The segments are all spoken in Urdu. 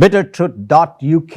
bittertruth.uk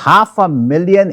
500,000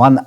1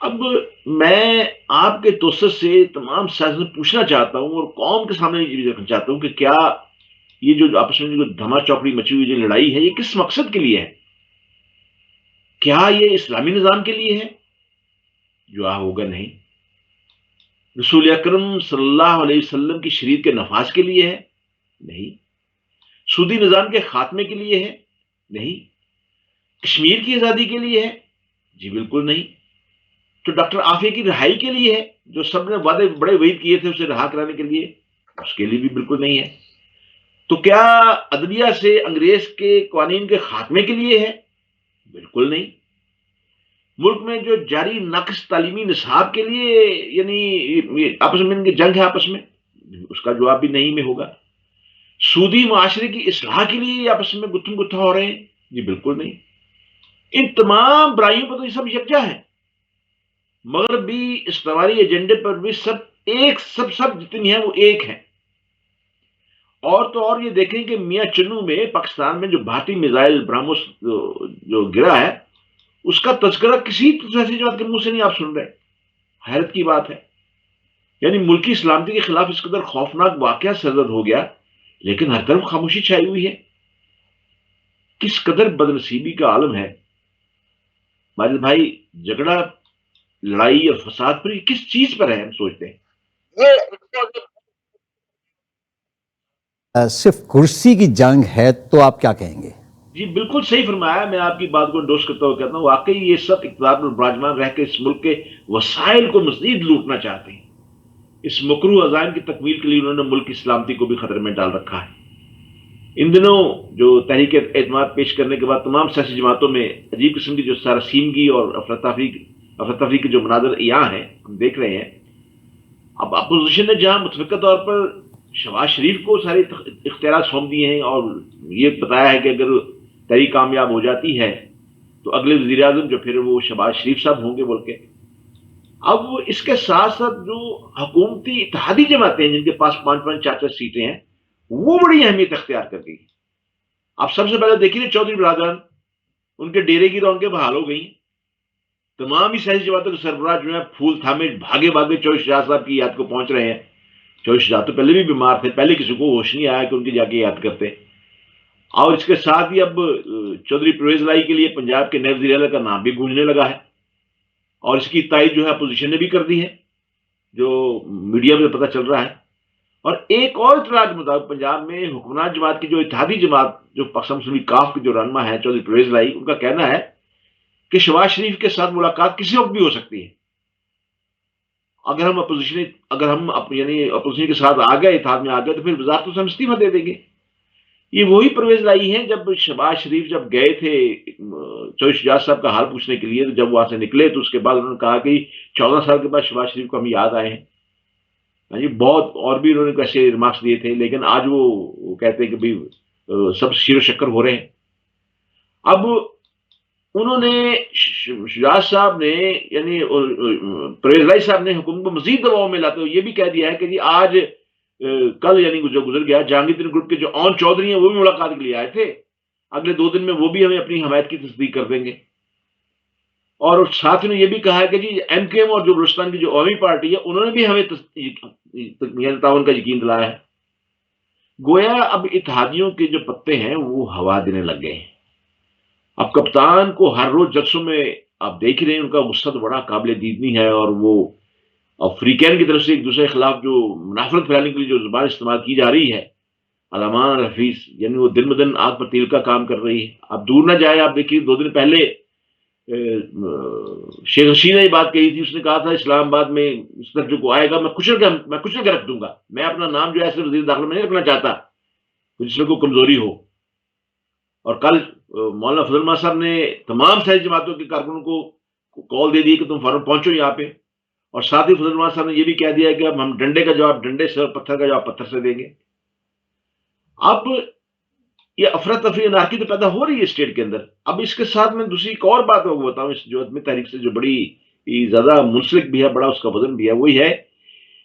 اب میں آپ کے توسط سے تمام ساتھیوں سے پوچھنا چاہتا ہوں اور قوم کے سامنے یہ چیز رکھنا چاہتا ہوں کہ کیا یہ جو آپس میں جو دھما چوکڑی مچی ہوئی جو لڑائی ہے یہ کس مقصد کے لیے ہے؟ کیا یہ اسلامی نظام کے لیے ہے؟ جواب ہوگا نہیں۔ رسول اکرم صلی اللہ علیہ وسلم کی شریعت کے نفاذ کے لیے ہے؟ نہیں۔ سودی نظام کے خاتمے کے لیے ہے؟ نہیں۔ کشمیر کی آزادی کے لیے ہے؟ جی بالکل نہیں۔ تو ڈاکٹر عافیہ کی رہائی کے لیے ہے جو سب نے وعدے بڑے وعید کیے تھے اسے رہا کرانے کے لیے؟ اس کے لیے بھی بالکل نہیں ہے۔ تو کیا عدلیہ سے انگریز کے قوانین کے خاتمے کے لیے ہے؟ بالکل نہیں۔ ملک میں جو جاری ناقص تعلیمی نصاب کے لیے یعنی آپس میں ان کی جنگ ہے آپس میں؟ اس کا جواب بھی نہیں میں ہوگا۔ سودی معاشرے کی اصلاح کے لیے آپس میں گتھم گتھا ہو رہے ہیں؟ جی بالکل نہیں۔ ان تمام برائیوں پر تو یہ سب یکجا ہے۔ مغربی استعماری ایجنڈے پر بھی سب جتنی ہیں وہ ایک ہیں۔ اور تو اور یہ دیکھیں کہ میاں چنو میں پاکستان میں جو بھارتی میزائل برہموس جو گرا ہے اس کا تذکرہ کسی سیاسی جماعت کے منہ سے نہیں آپ سن رہے۔ حیرت کی بات ہے۔ یعنی ملکی سلامتی کے خلاف اس قدر خوفناک واقعہ سرزد ہو گیا لیکن ہر طرف خاموشی چھائی ہوئی ہے۔ کس قدر بدنصیبی کا عالم ہے ماجد بھائی۔ جھگڑا لڑائی اور فساد پر یہ کس چیز پر ہے ہم سوچتے ہیں۔ صرف کرسی کی جنگ ہے تو آپ کیا کہیں گے؟ جی بالکل صحیح فرمایا۔ میں آپ کی بات کو انڈورس کرتا ہوا کہتا ہوں واقعی یہ سب اقتدار پر براجمان رہ کے اس ملک کے وسائل کو مزید لوٹنا چاہتے ہیں۔ اس مکروہ عزائم کی تکمیل کے لیے انہوں نے ملک کی سلامتی کو بھی خطرے میں ڈال رکھا ہے۔ ان دنوں جو تحریک اعتماد پیش کرنے کے بعد تمام سیاسی جماعتوں میں عجیب قسم کی جو سارسیمگی اور افراتفری کے جو مناظر عیاں ہیں ہم دیکھ رہے ہیں۔ اب اپوزیشن نے جہاں متفقہ طور پر شہباز شریف کو سارے اختیارات سونپ دیے ہیں اور یہ بتایا ہے کہ اگر تحریک کامیاب ہو جاتی ہے تو اگلے وزیر اعظم جو پھر وہ شہباز شریف صاحب ہوں گے بول کے۔ اب اس کے ساتھ ساتھ جو حکومتی اتحادی جماعتیں ہیں جن کے پاس 5-5 4 سیٹیں ہیں وہ بڑی اہمیت اختیار کر گئی۔ آپ سب سے پہلے دیکھیے چودھری برادران ان کے ڈیرے کی رونقیں بحال ہو گئی۔ تمام ہی سیاسی جماعتوں کے سربراہ جو ہیں پھول تھامے بھاگے بھاگے چوہش شاہ صاحب کی یاد کو پہنچ رہے ہیں۔ چوہش شاہ تو پہلے بھی بیمار تھے، پہلے کسی کو ہوش نہیں آیا کہ ان کی جا کے یاد کرتے۔ اور اس کے ساتھ ہی اب چودھری پرویز لائی کے لیے پنجاب کے نئے وزیر اعلیٰ کا نام بھی گونجنے لگا ہے اور اس کی تائید جو ہے اپوزیشن نے بھی کر دی ہے جو میڈیا میں پتہ چل رہا ہے۔ اور ایک اور اطلاع کے مطابق پنجاب میں حکمران جماعت کی جو اتحادی جماعت جو پاکستان مسلم لیگ کاف کی جو رہنما ہے چودھری پرویز لائی، ان کا کہنا ہے کہ شہباز شریف کے ساتھ ملاقات کسی وقت بھی ہو سکتی ہے۔ اگر ہم اپوزیشن کے ساتھ آ گئے، اتحاد میں آ گئے تو پھر وزارتوں سے ہم استعفیٰ دے دیں گے۔ یہ وہی پرویز لائی ہیں جب شہباز شریف جب گئے تھے چودھری شجاعت صاحب کا حال پوچھنے کے لیے، جب وہاں سے نکلے تو اس کے بعد انہوں نے کہا کہ 14 سال کے بعد شہباز شریف کو ہم یاد آئے ہیں۔ جی بہت اور بھی انہوں نے ایسے ریمارکس دیے تھے لیکن آج وہ کہتے ہیں کہ سب شیر و شکر ہو رہے ہیں۔ اب انہوں نے شجاعت صاحب نے یعنی پرویز لائی صاحب نے حکومت کو مزید دباؤ میں لاتے ہوئے یہ بھی کہہ دیا ہے کہ جی آج کل یعنی جو گزر گیا جہانگیر گروپ کے جو اون چودھری ہیں وہ بھی ملاقات کے لیے آئے تھے، اگلے 2 دن میں وہ بھی ہمیں اپنی حمایت کی تصدیق کر دیں گے۔ اور ساتھ نے یہ بھی کہا ہے کہ جی ایم کیو ایم اور جو بلوچستان کی جو عوامی پارٹی ہے انہوں نے بھی ہمیں تعاون کا یقین دلایا ہے۔ گویا اب اتحادیوں کے جو پتے ہیں وہ ہوا دینے لگ گئے ہیں۔ اب کپتان کو ہر روز جلسوں میں آپ دیکھ رہے ہیں ان کا غصہ تو بڑا قابل دیدنی ہے اور وہ افریقین کی طرف سے ایک دوسرے کے خلاف جو منافرت پھیلانے کے لیے جو زبان استعمال کی جا رہی ہے علمان حفیظ یعنی وہ دن بدن آگ پر تیل کا کام کر رہی ہے۔ اب دور نہ جائے، آپ دیکھیے 2 دن پہلے شیخ رشید نے یہ بات کہی تھی، اس نے کہا تھا اسلام آباد میں اس طرف جو کو آئے گا میں کچل کے رکھ دوں گا، میں اپنا نام جو ہے ایسے وزیر داخلہ میں نہیں رکھنا چاہتا جس میں کوئی کمزوری ہو۔ اور کل مولانا فضل الرحمان صاحب نے تمام سیاسی جماعتوں کے کارکنوں کو کال دے دی کہ تم فوراً پہنچو یہاں پہ، اور ساتھ ہی فضل الرحمان صاحب نے یہ بھی کہہ دیا کہ اب ہم ڈنڈے کا جواب ڈنڈے سے اور پتھر کا جواب پتھر سے دیں گے۔ اب یہ افراتفری انارکی تو پیدا ہو رہی ہے اسٹیٹ کے اندر۔ اب اس کے ساتھ میں دوسری ایک اور بات کو بتاؤں اس جو عدمی تحریک سے جو بڑی زیادہ منسلک بھی ہے، بڑا اس کا وزن بھی ہے، وہی ہے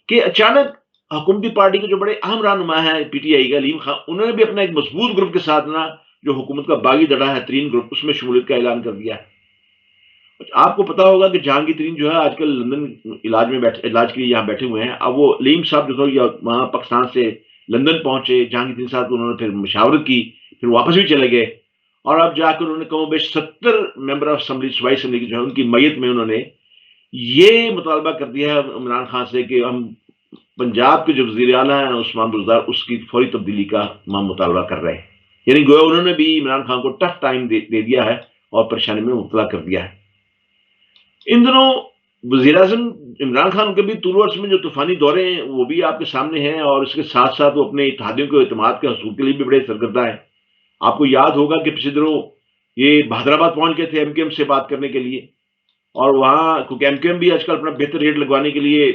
کہ اچانک حکومتی پارٹی کے جو بڑے اہم رہنما ہیں پی ٹی آئی کا علیم خان، انہوں نے بھی اپنا ایک مضبوط گروپ کے ساتھ نا جو حکومت کا باغی دڑا ہے ترین گروپ اس میں شمولیت کا اعلان کر دیا ہے۔ آپ کو پتا ہوگا کہ جہانگیر ترین جو ہے آج کل لندن علاج کے لیے یہاں بیٹھے ہوئے ہیں. اب وہ علیم صاحب جو تھا وہاں پاکستان سے لندن پہنچے، جہانگیر ترین صاحب کو انہوں نے پھر مشاورت کی، پھر واپس بھی چلے گئے، اور اب جا کر انہوں نے کم و بیش 70 ممبر آف اسمبلی، صوبائی اسمبلی کی جو ہے ان کی میت میں انہوں نے یہ مطالبہ کر دیا ہے عمران خان سے کہ ہم پنجاب کے جو وزیر اعلیٰ ہیں عثمان بزدار، اس کی فوری تبدیلی کا ہم مطالبہ کر رہے ہیں. یعنی گویا انہوں نے بھی عمران خان کو ٹف ٹائم دے دیا ہے اور پریشانی میں مبتلا کر دیا ہے. ان دنوں وزیر اعظم عمران خان کے بھی طول و عرض میں جو طوفانی دورے ہیں وہ بھی آپ کے سامنے ہیں، اور اس کے ساتھ ساتھ وہ اپنے اتحادیوں کے اعتماد کے حصول کے لیے بھی بڑے سرگردہ ہیں. آپ کو یاد ہوگا کہ پچھلے دنوں یہ بہادرآباد پہنچ گئے تھے ایم کیو ایم سے بات کرنے کے لیے، اور وہاں کیونکہ ایم کیو ایم بھی آج کل اپنا بہتر ریٹ لگوانے کے لیے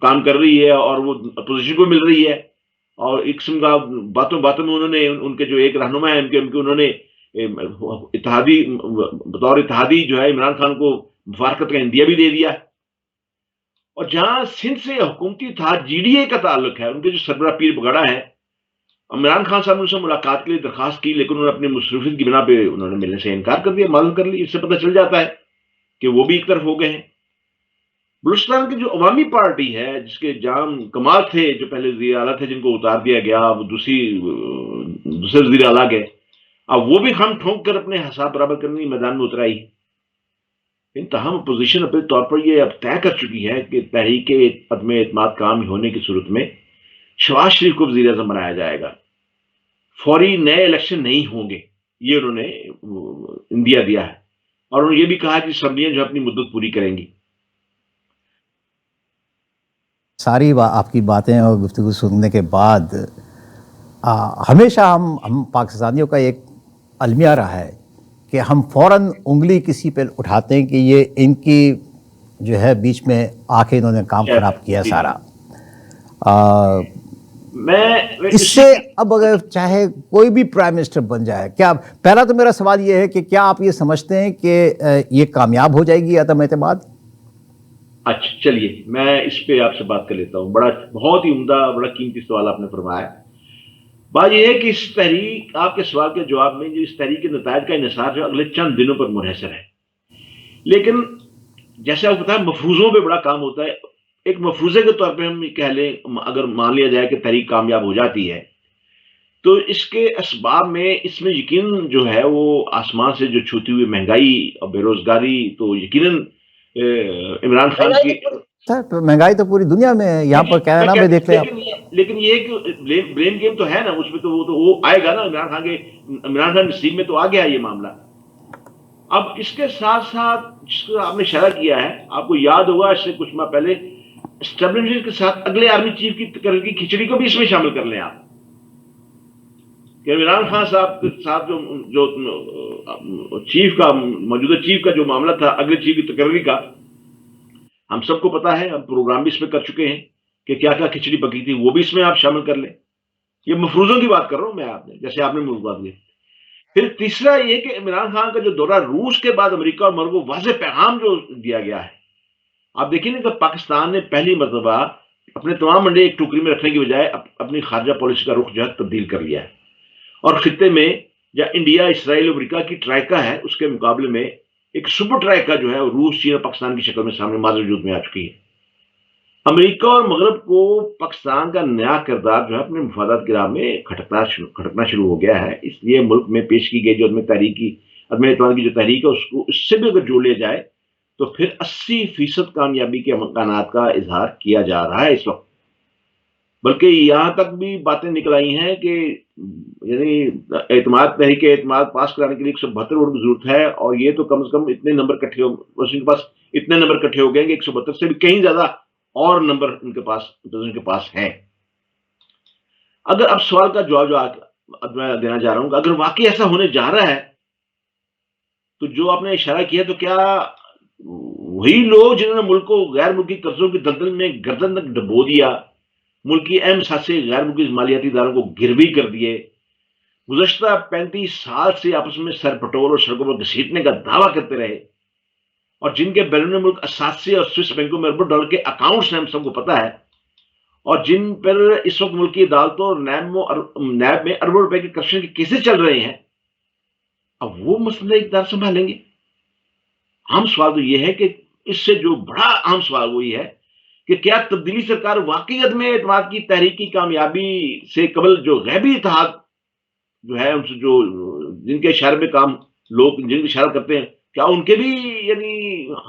کام کر رہی ہے، اور وہ اپوزیشن کو مل رہی ہے، اور ایک قسم کا باتوں باتوں میں انہوں نے ان کے جو ایک رہنما ہے ایم کیو ایم کے، انہوں نے اتحادی بطور اتحادی جو ہے عمران خان کو مفارقت کا اندیا بھی دے دیا. اور جہاں سندھ سے حکومتی اتحاد جی ڈی اے کا تعلق ہے، ان کے جو سربراہ پیر بگڑا ہے، عمران خان صاحب نے ان سے ملاقات کے لیے درخواست کی، لیکن انہوں نے اپنی مصروفیت کی بنا پہ انہوں نے ملنے سے انکار کر دیا، معلوم کر لی. اس سے پتہ چل جاتا ہے کہ وہ بھی ایک طرف ہو گئے ہیں. بلوچستان کی جو عوامی پارٹی ہے، جس کے جام کمال تھے جو پہلے وزیر اعلیٰ تھے جن کو اتار دیا گیا، وہ دوسرے وزیر اعلیٰ گئے، اب وہ بھی خم ٹھونک کر اپنے حساب برابر کرنے کی میدان میں اترائی. تاہم اپوزیشن اپنے طور پر یہ اب طے کر چکی ہے کہ تحریک عدم اعتماد کام ہونے کی صورت میں شہباز شریف کو وزیر اعظم بنایا جائے گا، فوری نئے الیکشن نہیں ہوں گے، یہ انہوں نے اندیا دیا ہے. اور انہوں نے یہ بھی کہا کہ اسمبلیاں جو اپنی مدت پوری کریں گی. ساری آپ کی باتیں اور گفتگو سننے کے بعد ہمیشہ ہم پاکستانیوں کا ایک المیہ رہا ہے کہ ہم فوراً انگلی کسی پہ اٹھاتے ہیں کہ یہ ان کی جو ہے بیچ میں آ کے انہوں نے کام خراب کیا سارا. اس سے اب اگر چاہے کوئی بھی پرائم منسٹر بن جائے، کیا پہلا تو میرا سوال یہ ہے کہ کیا آپ یہ سمجھتے ہیں کہ یہ کامیاب ہو جائے گی عدم اعتماد؟ اچھا چلیے میں اس پہ آپ سے بات کر لیتا ہوں. بہت ہی عمدہ، بڑا قیمتی سوال آپ نے فرمایا. بات یہ ہے کہ اس تحریک، آپ کے سوال کے جواب میں، جو اس تحریک کے نتائج کا انحصار جو اگلے چند دنوں پر منحصر ہے. لیکن جیسے آپ کو پتا ہے مفروضوں پہ بڑا کام ہوتا ہے. ایک مفروضے کے طور پہ ہم کہہ لیں، اگر مان لیا جائے کہ تحریک کامیاب ہو جاتی ہے تو اس کے اسباب میں اس میں یقیناً جو ہے وہ آسمان سے جو چھوتی ہوئی مہنگائی اور بے روزگاری، تو یقیناً عمران خان کی مہنگائی تو پوری دنیا میں ہے، یہاں پر کینیڈا میں دیکھ لیں آپ. لیکن یہ کہ بلیم گیم تو ہے نا، اس میں تو وہ آئے گا نا، عمران خان نصیب میں تو آ گیا یہ معاملہ. اب اس کے ساتھ ساتھ جس کو آپ نے اشارہ کیا ہے، آپ کو یاد ہوگا اس سے کچھ ماہ پہلے اسٹیبلشمنٹ کے ساتھ اگلے آرمی چیف کی تقرر کی کھچڑی کو بھی اس میں شامل کر لیں آپ، کہ عمران خان صاحب کے ساتھ جو چیف کا، موجودہ چیف کا جو معاملہ تھا اگلے چیف کی تقرری کا، ہم سب کو پتا ہے، ہم پروگرام بھی اس میں کر چکے ہیں کہ کیا کیا کھچڑی پکی تھی، وہ بھی اس میں آپ شامل کر لیں. یہ مفروضوں کی بات کر رہا ہوں میں، آپ نے جیسے آپ نے مفروضات لی. پھر تیسرا یہ کہ عمران خان کا جو دورہ روس کے بعد امریکہ اور ملک کو واضح پیغام جو دیا گیا ہے، آپ دیکھیں نا کہ پاکستان نے پہلی مرتبہ اپنے تمام انڈے ایک ٹوکری میں رکھنے کی بجائے اپنی خارجہ پالیسی کا رخ جو ہے تبدیل کر لیا ہے. اور خطے میں جہاں انڈیا، اسرائیل، امریکہ کی ٹرائکا ہے، اس کے مقابلے میں ایک سپر ٹرائکا جو ہے روس، چین اور پاکستان کی شکل میں سامنے ماضی وجود میں آ چکی ہے. امریکہ اور مغرب کو پاکستان کا نیا کردار جو ہے اپنے مفادات کی راہ میں کھٹکنا شروع ہو گیا ہے. اس لیے ملک میں پیش کی گئی جو عدم اعتماد کی جو تحریک ہے، اس کو اس سے بھی اگر جوڑ لیا جائے تو پھر 80% کامیابی کے امکانات کا اظہار کیا جا رہا ہے اس وقت. بلکہ یہاں تک بھی باتیں نکل آئی ہیں کہ یعنی تحریک اعتماد پاس کرانے کے لیے 172 ووٹ کی ضرورت ہے، اور یہ تو کم از کم اتنے نمبر کٹھے ہو، اس کے پاس اتنے نمبر کٹھے ہو گئے کہ 172 سے بھی کہیں زیادہ اور نمبر ان کے پاس ہیں. اگر اب سوال کا جواب میں دینا جا رہا ہوں کہ اگر واقعی ایسا ہونے جا رہا ہے تو جو آپ نے اشارہ کیا، تو کیا وہی لوگ جنہوں نے ملک کو غیر ملکی قرضوں کی دلدل میں گردن تک ڈبو دیا، ملک کی اہم ساتھی غیر ملکی مالیاتی اداروں کو گروی کر دیے، گزشتہ 35 سال سے آپس میں سر پٹول اور سڑکوں پر گھسیٹنے کا دعویٰ کرتے رہے، اور جن کے بیرون ملک اساتذے اور سوئس بینکوں میں اربوں ڈالر کے اکاؤنٹس ہیں، ہم سب کو پتا ہے، اور جن پر اس وقت ملکی عدالتوں اور نیب میں اربوں روپے کے کرپشن کے کیسز چل رہے ہیں، اب وہ مسئلہ اقتدار سنبھالیں گے؟ اہم سوال تو یہ ہے کہ اس سے جو بڑا اہم سوال وہ یہ ہے کہ کیا تبدیلی سرکار واقعیت میں اعتماد کی تحریک کی کامیابی سے قبل جو غیبی اتحاد جو ہے ان سے جو جن کے اشارے میں کام لوگ جن کے اشارہ کرتے ہیں کیا ان کے بھی یعنی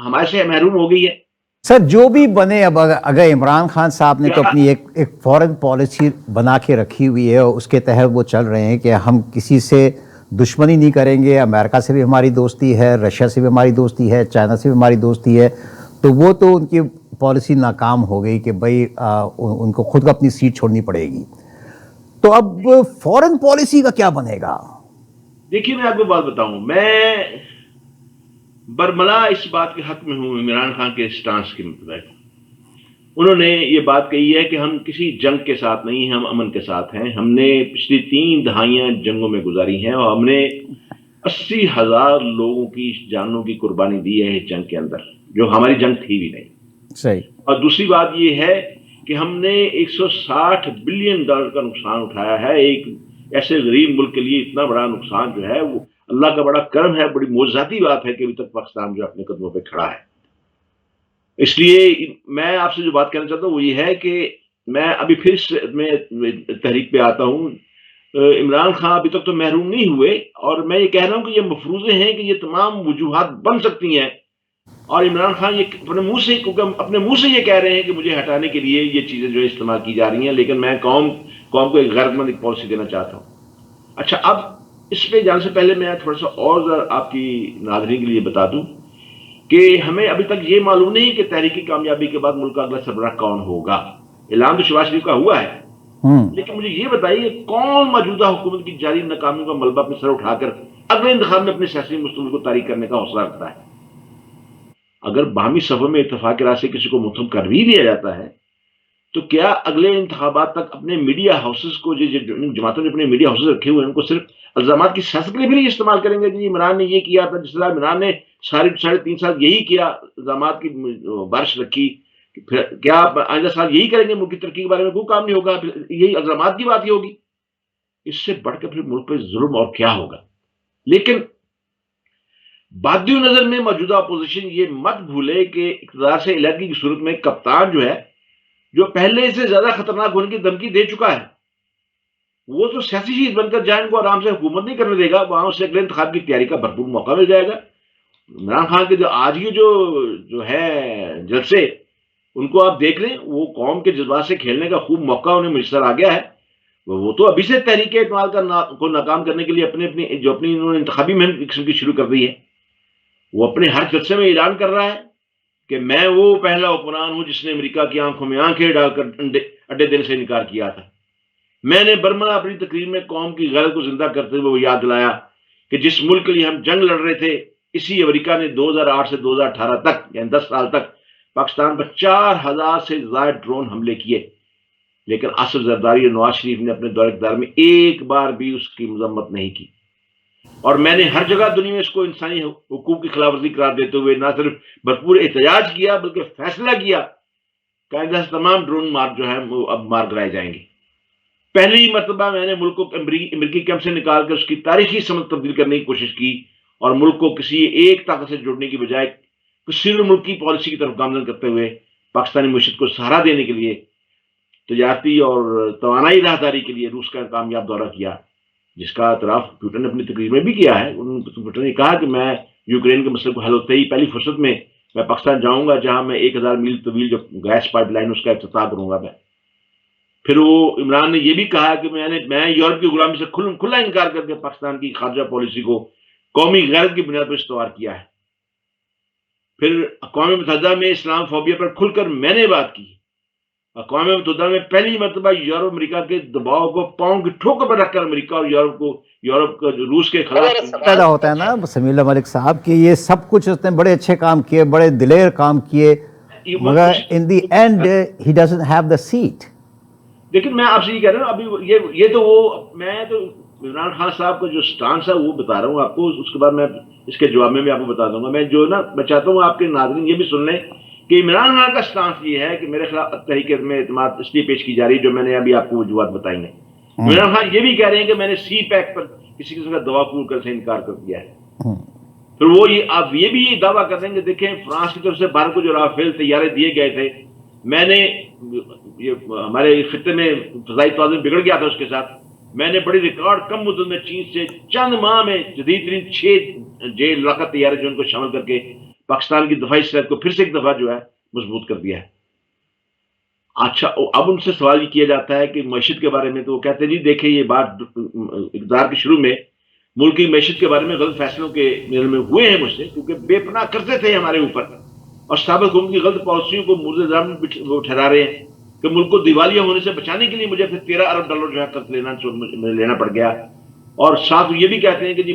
حمایت سے محروم ہو گئی ہے؟ سر جو بھی بنے، اب اگر عمران خان صاحب نے تو اپنی ایک فورن پالیسی بنا کے رکھی ہوئی ہے اور اس کے تحت وہ چل رہے ہیں کہ ہم کسی سے دشمنی نہیں کریں گے، امریکہ سے بھی ہماری دوستی ہے، رشیا سے بھی ہماری دوستی ہے، چائنا سے بھی ہماری دوستی ہے، تو وہ تو ان کی پالیسی ناکام ہو گئی کہ بھائی ان کو خود اپنی سیٹ چھوڑنی پڑے گی. تو اب فورن پالیسی کا کیا بنے گا؟ دیکھیے میں آپ کو بات بتاؤں، میں برملا اس بات کے حق میں ہوں عمران خان کے سٹانس کے مطابق. انہوں نے یہ بات کہی ہے کہ ہم کسی جنگ کے ساتھ نہیں، ہم امن کے ساتھ ہیں. ہم نے پچھلی 3 دہائیاں جنگوں میں گزاری ہیں اور ہم نے 80,000 لوگوں کی جانوں کی قربانی دی ہے اس جنگ کے اندر، جو ہماری جنگ تھی بھی نہیں. صحیح. اور دوسری بات یہ ہے کہ ہم نے $160 بلین کا نقصان اٹھایا ہے. ایک ایسے غریب ملک کے لیے اتنا بڑا نقصان جو ہے وہ اللہ کا بڑا کرم ہے، بڑی معجزاتی بات ہے کہ ابھی تک پاکستان جو اپنے قدموں پہ کھڑا ہے. اس لیے میں آپ سے جو بات کہنا چاہتا ہوں وہ یہ ہے کہ میں ابھی پھر میں تحریک پہ آتا ہوں. عمران خان ابھی تک تو محروم نہیں ہوئے اور میں یہ کہہ رہا ہوں کہ یہ مفروضے ہیں کہ یہ تمام وجوہات بن سکتی ہیں اور عمران خان یہ اپنے منہ سے یہ کہہ رہے ہیں کہ مجھے ہٹانے کے لیے یہ چیزیں جو استعمال کی جا رہی ہیں، لیکن میں قوم کو ایک غیرت مند ایک پالیسی دینا چاہتا ہوں. اچھا، اب اس پہ جانے سے پہلے میں تھوڑا سا اور آپ کی ناظرین کے لیے بتا دوں کہ ہمیں ابھی تک یہ معلوم نہیں کہ تحریکی کامیابی کے بعد ملک کا اگلا سربراہ کون ہوگا. اعلان تو شہباز شریف کا ہوا ہے، لیکن مجھے یہ بتائیے کون موجودہ حکومت کی جاری ناکامیوں کا ملبہ اپنے سر اٹھا کر اگلے انتخاب میں اپنے سیاسی مستقبل کو تاریخ کرنے کا حوصلہ رکھتا ہے. اگر باہمی صفوں میں اتفاق کے راستے کسی کو متهم کر بھی دیا جاتا ہے تو کیا اگلے انتخابات تک اپنے میڈیا ہاؤسز کو جماعتوں نے اپنے میڈیا ہاؤسز رکھے ہوئے ہیں ان کو صرف الزامات کی سیاست کے لیے بھی نہیں استعمال کریں گے کہ عمران نے یہ کیا تھا، جس طرح عمران نے ساڑھے 3 سال یہی کیا، الزامات کی بارش رکھی، پھر کیا آئندہ سال یہی کریں گے؟ ملک کی ترقی کے بارے میں کوئی کام نہیں ہوگا، پھر یہی الزامات کی بات ہی ہوگی. اس سے بڑھ کر پھر ملک پہ ظلم اور کیا ہوگا. لیکن بادی نظر میں موجودہ اپوزیشن یہ مت بھولے کہ اقتدار سے علیحدگی کی صورت میں کپتان جو ہے، جو پہلے سے زیادہ خطرناک ہونے کی دھمکی دے چکا ہے، وہ تو سیاسی شہید بن کر جائیں کو آرام سے حکومت نہیں کرنے دے گا. وہاں اسے اگلے انتخاب کی تیاری کا بھرپور موقع مل جائے گا. عمران خان کے جو آج کی جو ہے جلسے، ان کو آپ دیکھ لیں، وہ قوم کے جذبات سے کھیلنے کا خوب موقع انہیں میسر آ گیا ہے. وہ تو ابھی سے تحریک اعتماد کو ناکام کرنے کے لیے اپنی انہوں نے انتخابی مہم قسم کی شروع کر دی ہے. وہ اپنے ہر جلسے میں اعلان کر رہا ہے کہ میں وہ پہلا حکمران ہوں جس نے امریکہ کی آنکھوں میں آنکھیں ڈال کر اڈے دینے سے انکار کیا تھا. میں نے برملا اپنی تقریر میں قوم کی غیرت کو زندہ کرتے ہوئے وہ یاد دلایا کہ جس ملک کے لیے ہم جنگ لڑ رہے تھے، اسی امریکہ نے 2008 سے 2018 تک یعنی 10 سال تک پاکستان پر 4,000 سے زائد ڈرون حملے کیے، لیکن آصف زرداری اور نواز شریف نے اپنے دور اقتدار میں ایک بار بھی اس کی مذمت نہیں کی. اور میں نے ہر جگہ دنیا میں اس کو انسانی حقوق کی خلاف ورزی قرار دیتے ہوئے نہ صرف بھرپور احتجاج کیا بلکہ فیصلہ کیا کہ آئندہ سے تمام ڈرون مار جو ہیں وہ اب مار کرائے جائیں گے. پہلی مرتبہ میں نے ملک کو امریکی کیمپ سے نکال کر اس کی تاریخی سمت تبدیل کرنے کی کوشش کی اور ملک کو کسی ایک طاقت سے جوڑنے کی بجائے کسی ملکی پالیسی کی طرف گامزن کرتے ہوئے پاکستانی معیشت کو سہارا دینے کے لیے تجارتی اور توانائی راہداری کے لیے روس کا کامیاب دورہ کیا، جس کا اعتراف پوٹن نے اپنی تقریر میں بھی کیا ہے. پوٹن نے کہا کہ میں یوکرین کے مسئلے کو حل ہوتے ہی پہلی فرصت میں پاکستان جاؤں گا، جہاں میں 1,000 میل طویل جو گیس پائپ لائن اس کا افتتاح کروں گا. میں پھر وہ عمران نے یہ بھی کہا کہ میں یورپ کی غلامی سے کھلا انکار کر کے پاکستان کی خارجہ پالیسی کو قومی غیرت کی بنیاد پر استوار کیا ہے. پھر اقوام متحدہ میں اسلام فوبیا پر کھل کر میں نے بات کی. اقوام متحدہ میں پہلی مرتبہ یورپ امریکہ کے دباؤ کو پاؤں کی ٹھوکر پر رکھ کر امریکہ اور یورپ کو روس کے خلاف پیدا ہوتا ہے نا سمیع اللہ ملک صاحب کہ یہ سب کچھ اس نے بڑے اچھے کام کیے، بڑے دلیر کام کیے، مگر in the end he doesn't have the set. لیکن میں آپ سے یہ کہہ رہا ہوں ابھی یہ تو میں تو عمران خان صاحب کا جو سٹانس ہے وہ بتا رہا ہوں آپ کو، اس کے بعد میں اس کے جواب میں بھی آپ کو بتا دوں گا. میں چاہتا ہوں آپ کے ناظرین یہ بھی سن لیں کہ عمران خان کا سٹانس یہ ہے کہ میرے خلاف تحریک میں اعتماد اس لیے پیش کی جا رہی ہے جو میں نے ابھی آپ کو وجوہات بتائی ہیں. عمران خان یہ بھی کہہ رہے ہیں کہ میں نے سی پیک پر کسی قسم کا دوا قبول کرنے سے انکار کر دیا ہے. پھر وہ آپ یہ بھی دعویٰ کر دیں کہ دیکھیں فرانس کی طرف سے بھارت کو جو رافیل طیارے دیے گئے تھے، میں نے ہمارے خطے میں فضائی توازن بگڑ گیا تھا اس کے ساتھ، میں نے بڑی ریکارڈ کم مدت میں چین سے چند ماہ میں جدید ترین 6 جے لاقت طیارے جو ان کو شامل کر کے پاکستان کی دفاعی صحت کو پھر سے ایک دفعہ جو ہے مضبوط کر دیا ہے۔ اچھا اب ان سے سوال یہ کیا جاتا ہے کہ معیشت کے بارے میں، تو وہ کہتے ہیں جی دیکھیں یہ بات اقتدار کے شروع میں ملک کی معیشت کے بارے میں غلط فیصلوں کے میں ہوئے ہیں مجھ سے، کیونکہ بے پناہ قرضے تھے ہمارے اوپر، اور سابق حکومت کی غلط پالیسیوں کو مورد الزام وہ ٹھہرا رہے ہیں کہ ملک کو دیوالیہ ہونے سے بچانے کے لیے مجھے پھر 13 ارب ڈالر جو ہے قرض لینا پڑ گیا، اور ساتھ یہ بھی کہتے ہیں کہ جی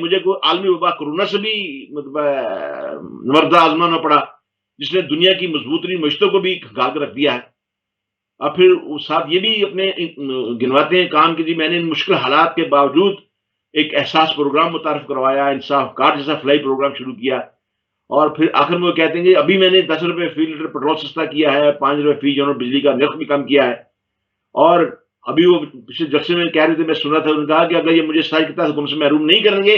مجھے کوئی عالمی وبا کورونا سے بھی مطلب نوردہ آزمانا پڑا، جس نے دنیا کی مضبوط ترین معیشتوں کو بھی گھال کر رکھ دیا ہے۔ اور پھر ساتھ یہ بھی اپنے گنواتے ہیں کام کہ جی میں نے ان مشکل حالات کے باوجود ایک احساس پروگرام متعارف کروایا، انصاف کارڈ جیسا فلائی پروگرام شروع کیا، اور پھر آخر میں وہ کہتے ہیں کہ ابھی میں نے 10 روپے فی لیٹر پیٹرول سستا کیا ہے، 5 روپے فی یونٹ بجلی کا نرخ بھی کم کیا ہے، اور ابھی وہ پچھلے جلسے میں کہہ رہے تھے، میں سنا تھا، انہوں نے کہا کہ اگر یہ مجھے ساری کتاب حکم سے محروم نہیں کریں گے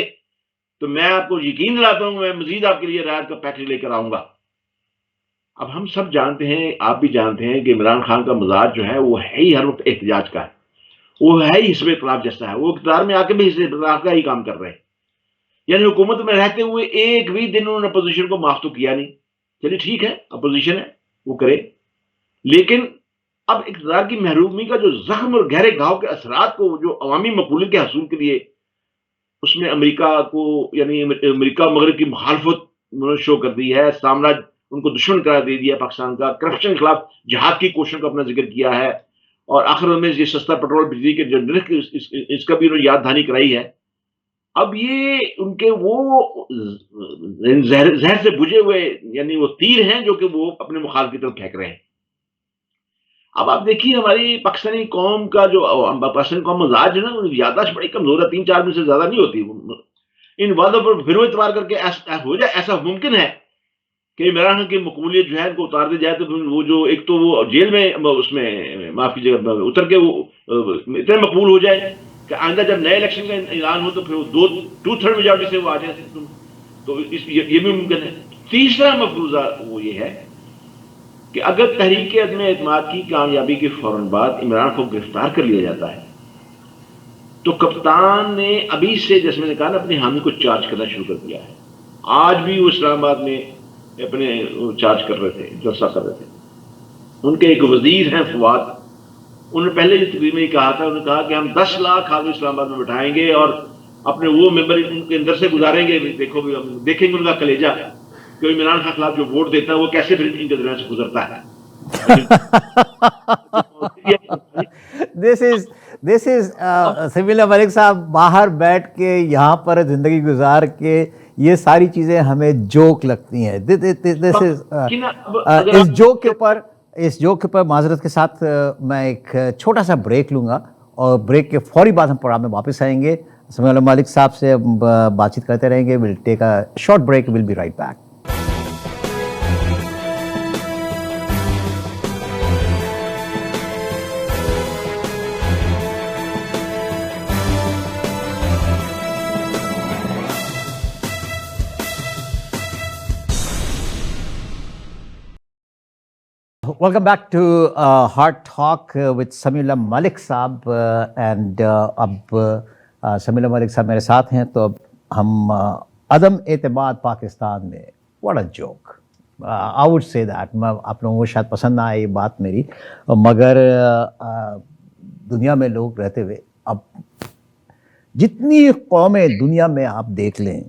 تو میں آپ کو یقین دلاتا ہوں میں مزید آپ کے لیے رعایت کا پیکج لے کر آؤں گا۔ اب ہم سب جانتے ہیں، آپ بھی جانتے ہیں کہ عمران خان کا مزاج جو ہے وہ ہے ہی ہر وقت احتجاج کا ہے، وہ ہے ہی حزب اختلاف جیسا ہے، وہ اقتدار میں آ کے بھی حزب اختلاف کا ہی کام کر رہے ہیں، یعنی حکومت میں رہتے ہوئے ایک بھی دن انہوں نے اپوزیشن کو معاف تو کیا نہیں۔ چلیے ٹھیک ہے، اپوزیشن ہے وہ کرے، لیکن اب اقتدار کی محرومی کا جو زخم اور گہرے گھاؤ کے اثرات کو جو عوامی مقبولیت کے حصول کے لیے اس میں امریکہ کو، یعنی امریکہ مغرب کی مخالفت انہوں نے شو کر دی ہے، سامراج ان کو دشمن قرار دے دیا پاکستان کا، کرپشن کے خلاف جہاد کی کوششوں کا اپنا ذکر کیا ہے، اور آخر میں یہ سستا پیٹرول بجلی کے جو نرخ اس کا بھی انہوں نے یاد دہانی کرائی ہے۔ اب یہ ان کے وہ زہر سے بجھے ہوئے یعنی وہ تیر ہیں جو کہ وہ اپنے مخالف کی طرف پھینک رہے ہیں۔ اب آپ دیکھیے ہماری پاکستانی قوم کا جو پاکستانی قوم مزاج ہے نا، یادداشت بڑی کمزور ہے، 3-4 دن سے زیادہ نہیں ہوتی، ان وعدوں پر پھر اعتبار کر کے ہو جائے، ایسا ممکن ہے کہ عمران خان کی مقبولیت جو ہے ان کو اتار دی جائے، تو وہ جو ایک تو وہ جیل میں اس میں معاف کیجیے اتر کے وہ اتنے مقبول ہو جائے کہ آئندہ جب نئے الیکشن کا اعلان ہو تو پھر وہ 2/3 میجارٹی سے وہ آ جائے، تو یہ بھی ممکن ہے۔ تیسرا مفروضہ وہ یہ ہے کہ اگر تحریک عدم اعتماد کی کامیابی کے فوراً بعد عمران کو گرفتار کر لیا جاتا ہے تو کپتان نے ابھی سے، جیسے میں نے کہا نا، اپنی حامی کو چارج کرنا شروع کر دیا ہے۔ آج بھی وہ اسلام آباد میں اپنے چارج کر رہے تھے، جلسہ کر رہے تھے۔ ان کے ایک وزیر ہیں فواد، انہوں نے پہلے اس تقریر میں ہی کہا تھا، انہوں نے کہا کہ ہم 10 لاکھ آدمی اسلام آباد میں بٹھائیں گے اور اپنے وہ ممبر ان کے اندر سے گزاریں گے، دیکھو بھی ہم دیکھیں گے ان کا کلیجہ کہ عمران خان خلاف جو ووٹ دیتا ہے وہ کیسے پھر ان کے درمیان سے گزرتا ہے۔ دس از سمیع اللہ ملک صاحب باہر بیٹھ کے یہاں پر زندگی گزار کے یہ ساری چیزیں ہمیں جوک لگتی ہیں۔ اس جوک کے اوپر معذرت کے ساتھ میں ایک چھوٹا سا بریک لوں گا، اور بریک کے فوری بعد ہم پروگرام میں واپس آئیں گے، سمیع اللہ ملک صاحب سے بات چیت کرتے رہیں گے۔ We'll take a short break, we'll be right back. Welcome back to heart talk with Sami اللہ ملک صاحب، اینڈ اب سمیع اللہ ملک صاحب میرے ساتھ ہیں، تو اب ہم عدم اعتماد پاکستان میں، what a joke, I would say that, آپ لوگوں کو شاید پسند نہ آئے یہ بات میری، مگر دنیا میں لوگ رہتے ہوئے اب جتنی قومیں دنیا میں آپ دیکھ لیں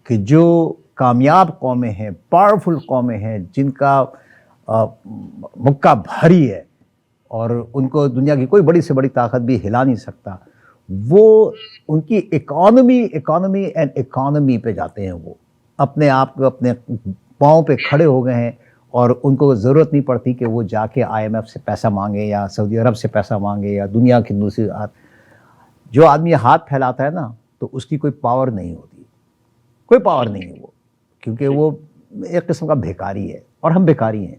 کہ جو کامیاب قومیں ہیں، پاورفل قومیں ہیں، جن کا مکہ بھاری ہے اور ان کو دنیا کی کوئی بڑی سے بڑی طاقت بھی ہلا نہیں سکتا، وہ ان کی اکانومی پہ جاتے ہیں، وہ اپنے آپ کو اپنے پاؤں پہ کھڑے ہو گئے ہیں، اور ان کو ضرورت نہیں پڑتی کہ وہ جا کے IMF سے پیسہ مانگے یا سعودی عرب سے پیسہ مانگے یا دنیا کی دوسری۔ جو آدمی ہاتھ پھیلاتا ہے نا تو اس کی کوئی پاور نہیں ہوتی، کوئی پاور نہیں ہے وہ، کیونکہ وہ ایک قسم کا بھیکاری ہے، اور ہم بھیکاری ہیں۔